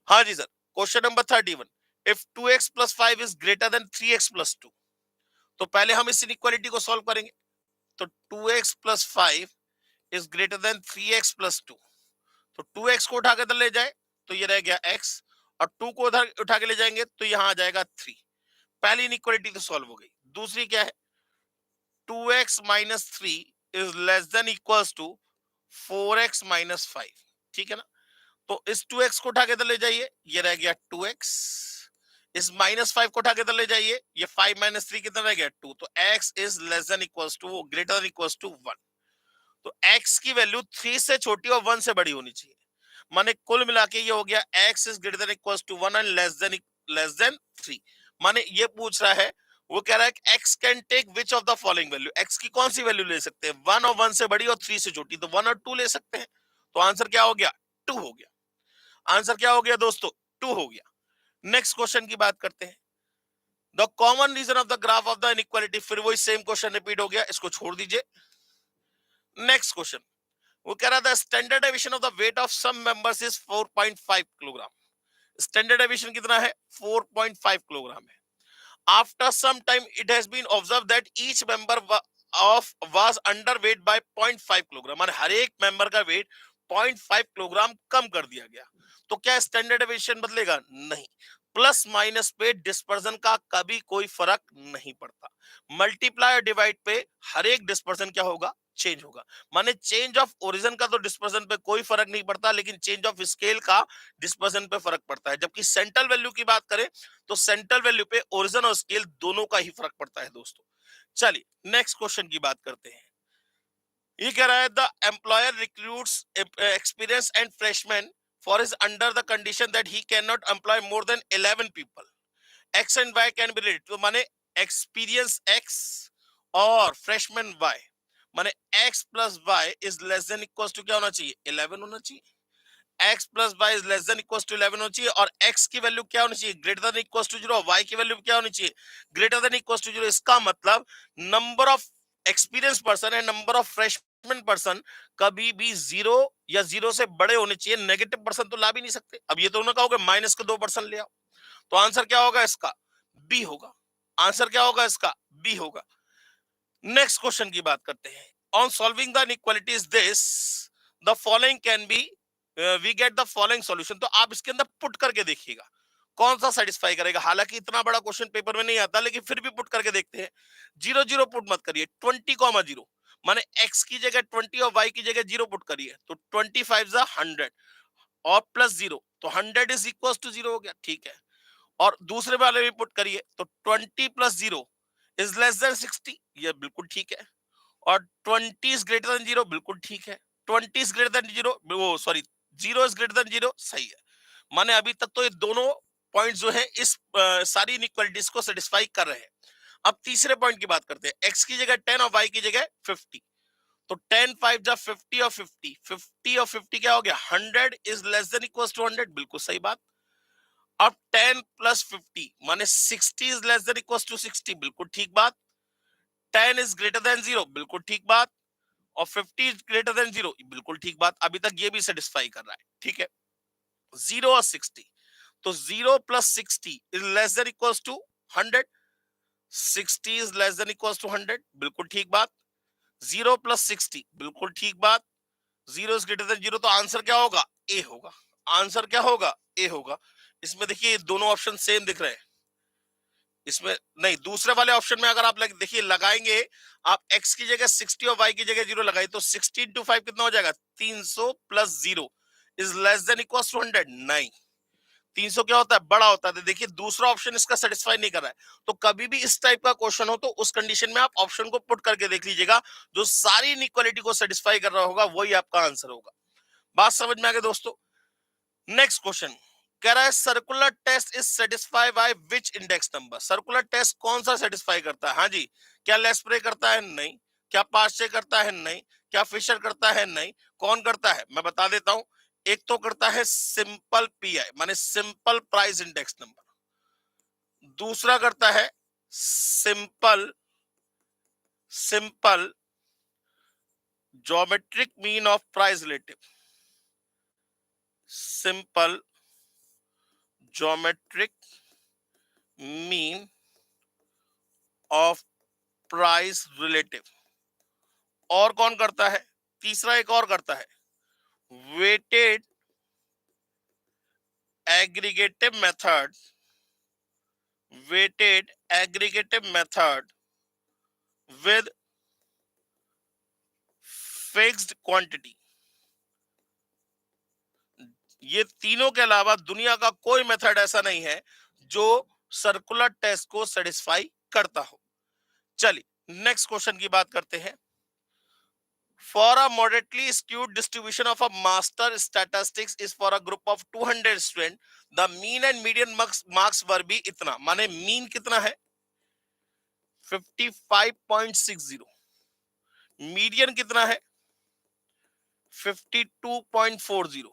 हाँ जी sir, question number 31, if 2x plus 5 is greater than 3x plus 2। तो पहले हम इस इनइक्वालिटी को सॉल्व करेंगे। तो 2x plus 5 is greater than 3x plus 2। तो 2x को उठा के इधर ले जाए तो ये रह गया x, और 2 को उधर उठा के ले जाएंगे तो यहां आ जाएगा 3। पहली इनइक्वालिटी तो सॉल्व हो गई। दूसरी क्या है, 2x minus 3 is less than equals to 4x minus 5, ठीक है ना। तो इस 2x को उठा के इधर ले जाइए, ये रह गया 2x। इस माइनस 5 को उठा के इधर ले जाइए, ये 5 माइनस 3 कितना रह गया 2। तो x is less than equals to greater than equals to 1। तो x की वैल्यू 3 से छोटी और 1 से बड़ी होनी चाहिए। माने कुल मिला के ये हो गया x is greater than equals to 1 and less than 3। माने ये पूछ रहा है, वो कह रहा है कि x can take which of the following value, x की कौन सी वैल्यू ले सकते हैं, 1 और 1 से बड़ी और 3 से छोटी। तो 1 और 2 ले सकते हैं। तो आंसर क्या हो गया, 2 हो गया। आंसर क्या हो गया दोस्तों, 2 हो गया। नेक्स्ट क्वेश्चन की बात करते हैं। The common region of the graph of the inequality, फिर वही सेम क्वेश्चन रिपीट हो गया, इसको छोड़ दीजिए। नेक्स्ट क्वेश्चन, वो कह रहा था standard deviation of the weight of some members is 4.5 kilogram. Standard deviation कितना है, 4.5 किलोग्राम है। After some time it has been observe that each member of was underweight by 0.5 kilogram, माने हर एक मेंबर का वेट 0.5 किलोग्राम कम कर दिया गया। तो क्या स्टैंडर्ड डेविएशन बदलेगा, नहीं। प्लस माइनस पे डिस्पर्जन का कभी कोई फर्क नहीं पड़ता। मल्टीप्लाई और डिवाइड पे हर एक डिस्पर्जन क्या होगा, चेंज होगा। माने चेंज ऑफ ओरिजिन का तो डिस्पर्जन पे कोई फर्क नहीं पड़ता, लेकिन चेंज ऑफ स्केल का डिस्पर्जन पे फर्क पड़ता है। जबकि सेंट्रल वैल्यू की बात करें तो सेंट्रल वैल्यू पे ओरिजिन और स्केल दोनों का ही फर्क पड़ता है दोस्तों। चलिए नेक्स्ट क्वेश्चन की बात करते हैं। ये कह रहा है the employer recruits experience and freshman for is under the condition that he can not employ more than 11 people, X and Y can be related. तो माने एक्सपीरियंस एक्स और फ्रेशमैन वाई, माने X plus Y is less than equals to क्या होना चाहिए, 11 होना चाहिए। x plus Y is less than equals to 11 होनी चाहिए, और x की वैल्यू क्या होनी चाहिए, greater than equals to 0, y की वैल्यू क्या होनी चाहिए, ग्रेटर देन इक्वल्स टू 0। इसका मतलब number of experience person and number of freshman person कभी भी 0 या 0 से बड़े होने चाहिए। नेगेटिव पर्सन तो ला भी नहीं सकते। अब ये तो ना कहोगे माइनस के 2% ले आओ। तो आंसर क्या होगा इसका, बी होगा। आंसर क्या होगा इसका, बी होगा। नेक्स्ट क्वेश्चन की बात करते हैं। On solving the inequality is this, the following can be, we get the following solution. तो आप इसके अंदर पुट करके देखिएगा कौन सा सेटिस्फाई करेगा। हालांकि इतना बड़ा क्वेश्चन पेपर में नहीं आता, लेकिन फिर भी पुट करके देखते हैं। 0 0 पुट मत करिए, 20,0 माने x की जगह 20 और y की जगह 0 पुट करिए, तो 25 100 और प्लस 0, तो 100 इज इक्वल टू 0 हो गया, ठीक है। और दूसरे वाले भी पुट करिए, तो 20 प्लस 0 इज लेस देन 60, ये बिल्कुल ठीक है। और 20 इज ग्रेटर देन 0, बिल्कुल ठीक है। 20 इज ग्रेटर देन 0, वो सॉरी 0 इज ग्रेटर देन 0, सही है। माने अभी तक तो ये दोनों पॉइंट जो है इस सारी इनइक्वालिटीज को सेटिस्फाई कर रहे हैं। अब तीसरे पॉइंट की बात करते हैं, x की जगह 10 और y की जगह 50, तो 10 5 जा 50 और 50, 50 और 50 क्या हो गया, 100 is less than equal to 100, बिल्कुल सही बात। अब 10 प्लस 50 माने 60 is less than equal to 60, बिल्कुल ठीक बात। 10 इज ग्रेटर देन 0, बिल्कुल ठीक बात। और 50 इज ग्रेटर देन 0, बिल्कुल ठीक बात। अभी तक ये भी सेटिस्फाई कर रहा है, ठीक है। 0 और 60, तो 0 plus 60 is less than equal to 100, 60 is less than equal to 100, बिल्कुल ठीक बात। 0 प्लस 60, बिल्कुल ठीक बात। 0 इज ग्रेटर देन 0, तो आंसर क्या होगा, ए होगा। आंसर क्या होगा, ए होगा। इसमें देखिए दोनों ऑप्शन सेम दिख रहे हैं, इसमें नहीं, दूसरे वाले ऑप्शन में अगर आप देखिए लगाएंगे, आप x की जगह 60 और y की जगह 0 लगाई, तो 60 into 5 कितना हो जाएगा, 300 plus 0 is less than equal to 100, नहीं। 300 क्या होता है, बड़ा होता है। तो देखिए दूसरा ऑप्शन इसका सेटिस्फाई नहीं कर रहा है। तो कभी भी इस टाइप का क्वेश्चन हो तो उस कंडीशन में आप ऑप्शन को पुट करके देख लीजिएगा, जो सारी इनइक्वालिटी को सेटिस्फाई कर रहा होगा वही आपका आंसर होगा। बात समझ में आ गई दोस्तों। नेक्स्ट क्वेश्चन कह रहा है, circular test is satisfy by which index number. Circular test कौन सा सेटिस्फाई करता है, हाँ जी। क्या लेस्प्रे करता है, नहीं। क्या पास्चे करता है, नहीं। क्या फिशर करता है, नहीं। कौन करता है, मैं बता देता हूं। एक तो करता है सिंपल पीआई माने सिंपल प्राइस इंडेक्स नंबर, दूसरा करता है simple simple geometric mean of price relative, simple geometric mean of price relative. और कौन करता है, तीसरा एक और करता है, weighted aggregative method, weighted aggregative method with fixed quantity. ये तीनों के अलावा दुनिया का कोई मेथड ऐसा नहीं है जो सर्कुलर टेस्ट को सेटिस्फाई करता हो। चलिए नेक्स्ट क्वेश्चन की बात करते हैं। For a moderately skewed distribution of a master statistics is for a group of 200 students, the mean and median marks were भी इतना, माने मीन कितना है 55.60, मीडियन कितना है 52.40,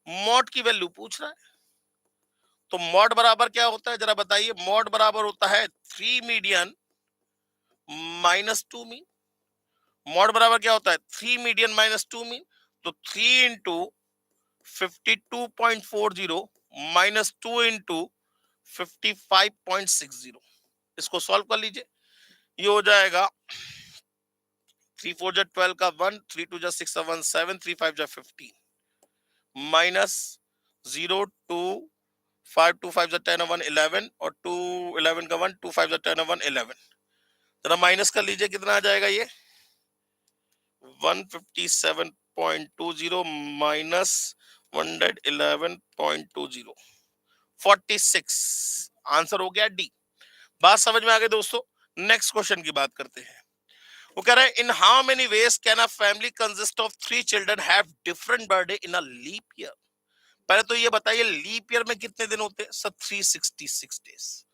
मॉड की वैल्यू पूछ रहा है। तो मॉड बराबर क्या होता है जरा बताइए, मॉड बराबर होता है 3 मीडियन माइनस 2 मीन। मॉड बराबर क्या होता है 3 मीडियन माइनस 2 मीन, तो 3 इंटू 52.40 माइनस 2 इंटू 55.60, इसको सॉल्व कर लीजिए। ये हो जाएगा 3 4 जा 12 का 1, 3 2 जा 6 1 7, 3 5 जा 15 माइनस 0 2 5 2 5 जा 10 1 11 और 2 11 का 1 2 5 जा 10 1 11, जरा माइनस कर लीजिए कितना आ जाएगा ये 157.20 माइनस 111.20, 46, आंसर हो गया डी। बात समझ में आ गई दोस्तों। नेक्स्ट क्वेश्चन की बात करते हैं। वो कह रहा है, in how many ways can a family consist of 3 children have different birthday in a leap year. पहले तो ये बताइए लीप ईयर में कितने दिन होते हैं, सर 366 डेज।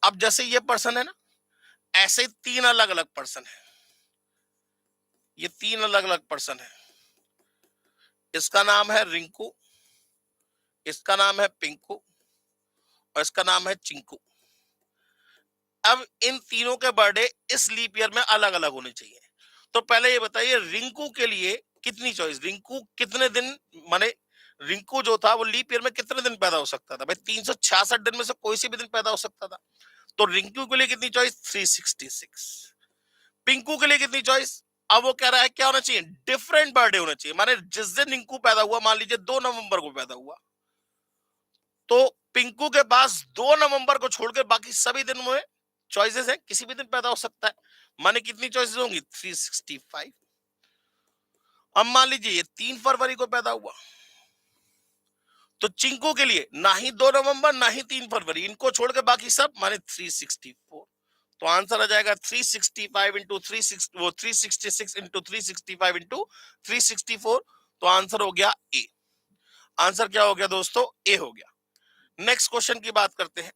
अब जैसे ये पर्सन है ना, ऐसे 3 अलग अलग पर्सन है, ये 3 अलग अलग पर्सन है। इसका नाम है रिंकू, इसका नाम है पिंकू और इसका नाम है चिंकू। अब इन तीनों के बर्थडे इस लीप ईयर में अलग अलग होने चाहिए। तो पहले ये बताइए रिंकू के लिए कितनी चॉइस, रिंकू कितने दिन, माने रिंकू जो था वो लीप ईयर में कितने दिन पैदा हो सकता था, भाई 366 दिन में से कोई सी भी दिन पैदा हो सकता था। तो रिंकू के लिए कितनी चॉइस 366, पिंकू के लिए कितनी चॉइस? अब वो कह रहा है क्या होना चाहिए, डिफरेंट बर्थडे होना चाहिए, माने जिस दिन पिंकू पैदा हुआ, मान लीजिए 2 नवंबर को पैदा हुआ, तो पिंकू के पास 2 नवंबर को छोड़कर बाकी सभी दिन में चॉइसेस हैं, किसी भी दिन पैदा हो सकता है। माने कितनी चॉइसेस होंगी, 365। अब मान लीजिए ये 3 फरवरी को पैदा हुआ, तो चिंकू के लिए ना ही 2 नवंबर ना ही 3 फरवरी, इनको छोड़कर बाकी सब, माने 364। तो आंसर आ जाएगा 365 इंटू 366 इंटू 365 इंटू 364। तो आंसर हो गया ए। आंसर क्या हो गया दोस्तों, ए हो गया। नेक्स्ट क्वेश्चन की बात करते हैं।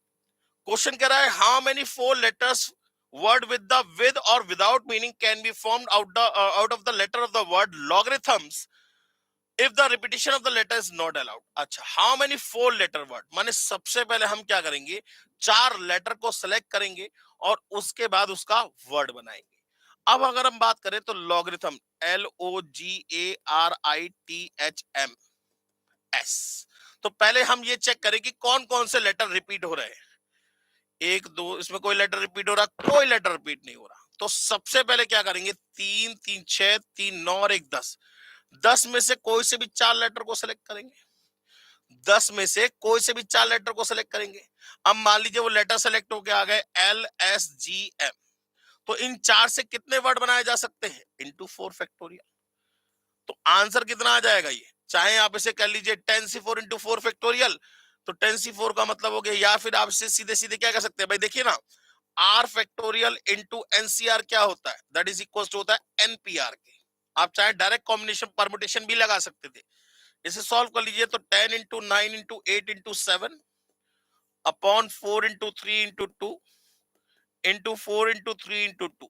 क्वेश्चन कह रहा है how many 4 letters word with or without meaning can be formed out of the letter of the word logarithms if the repetition of the letter is not allowed. अच्छा, how many 4 letter word, माने सबसे पहले हम क्या करेंगे, 4 letter को select करेंगे और उसके बाद उसका वर्ड बनाएंगे। अब अगर हम बात करें तो लॉगरिथम, LOGARITHMS, तो पहले हम ये चेक करें कि कौन कौन से लेटर रिपीट हो रहे हैं। 1 2, इसमें कोई लेटर रिपीट हो रहा, कोई लेटर रिपीट नहीं हो रहा। तो सबसे पहले क्या करेंगे, 3 3 6 3 9 और 1 10, 10 में से कोई से भी 4 लेटर को सिलेक्ट करेंगे। 10 में से कोई से भी 4 लेटर को सिलेक्ट करेंगे। अब मान लीजिए वो लेटर सेलेक्ट होके आ गए LSGM, तो इन 4 से कितने वर्ड बनाए जा सकते हैं, इंटू 4 फैक्टोरियल। तो आंसर कितना आ जाएगा, ये चाहे आप इसे कर लीजिए 10 C4 इंटू 4 फैक्टोरियल, तो 10 C4 का मतलब हो गया, या फिर आप इसे सीधे सीधे क्या कर सकते हैं भाई, देखिए ना, R फैक्टोरियल इंटू NCR क्या होता है, दैट इज इक्वल टू होता है NPR के। आप चाहे डायरेक्ट कॉम्बिनेशन परमुटेशन भी लगा सकते थे। इसे सॉल्व कर लीजिए तो 10 into 9 into 8 into 7 upon 4 into 3 into 2 into 4 into 3 into 2,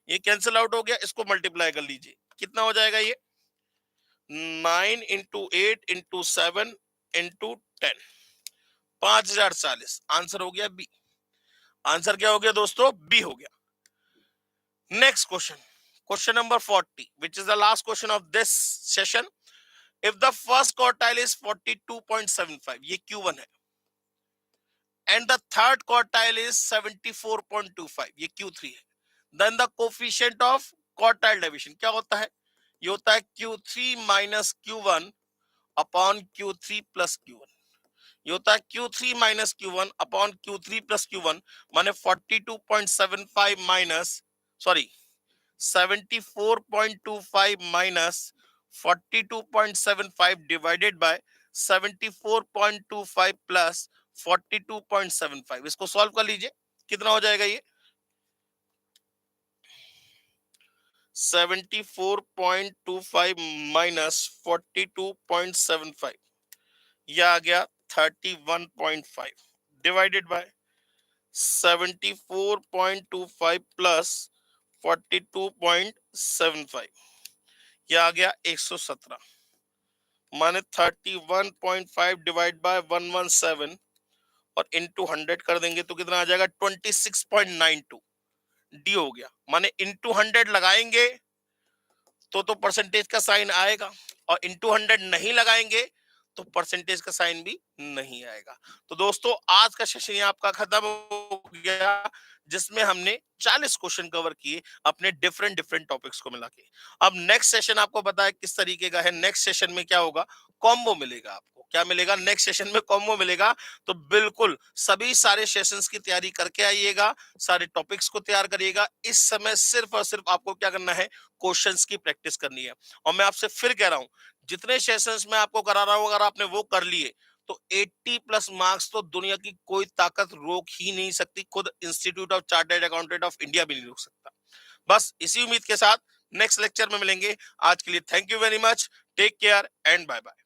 ये कैंसिल आउट हो गया। इसको मल्टीप्लाई कर लीजिए, कितना हो जाएगा ये, 9 इंटू 8 इंटू 7 इंटू 10, 5040। आंसर हो गया बी। आंसर क्या हो गया दोस्तों, बी हो गया। Next question, question number 40, which is the last question of this session. If the first quartile is 42.75, ये Q1 है, and the third quartile is 74.25, ये Q3 है, then the coefficient of quartile division क्या होता है, ये होता है Q3 minus Q1 upon Q3 plus Q1। ये होता है Q3 minus Q1 upon Q3 plus Q1, माने 42.75 minus, sorry 74.25 minus 42.75 divided by 74.25 plus 42.75। इसको सॉल्व कर लीजिए, कितना हो जाएगा ये, 74.25 माइनस 42.75, यह आ गया 31.5 डिवाइडेड बाय 74.25 प्लस 42.75, यह आ गया 117, माने 31.5 डिवाइड बाय 117 और इनटू 100 कर देंगे तो कितना आ जाएगा, 26.92 डी हो गया। माने इनटू 100 लगाएंगे तो परसेंटेज का साइन आएगा, और इनटू 100 नहीं लगाएंगे तो परसेंटेज का साइन भी नहीं आएगा। तो दोस्तों आज का सेशन आपका खत्म हो गया, जिसमें हमने 40 क्वेश्चन कवर किए अपने डिफरेंट डिफरेंट टॉपिक्स को मिला के। अब नेक्स्ट सेशन आपको पता है किस तरीके का है। नेक्स्ट सेशन में क्या होगा, कॉम्बो मिलेगा आपको। क्या मिलेगा नेक्स्ट सेशन में, कॉम्बो मिलेगा। तो बिल्कुल सभी सारे सेशंस की तैयारी करके आइएगा, सारे टॉपिक्स को तैयार करिएगा। इस समय सिर्फ और सिर्फ आपको क्या करना है, क्वेश्चंस की प्रैक्टिस करनी है। और मैं आपसे फिर कह रहा हूं, जितने सेशंस मैं आपको करा रहा हूं अगर आपने वो कर लिए तो 80 प्लस मार्क्स तो दुनिया की कोई ताकत रोक ही नहीं सकती, खुद institute of chartered accountant of India भी नहीं रोक सकता। बस इसी उम्मीद के साथ नेक्स्ट लेक्चर में मिलेंगे। आज के लिए thank you very much, take care and bye bye.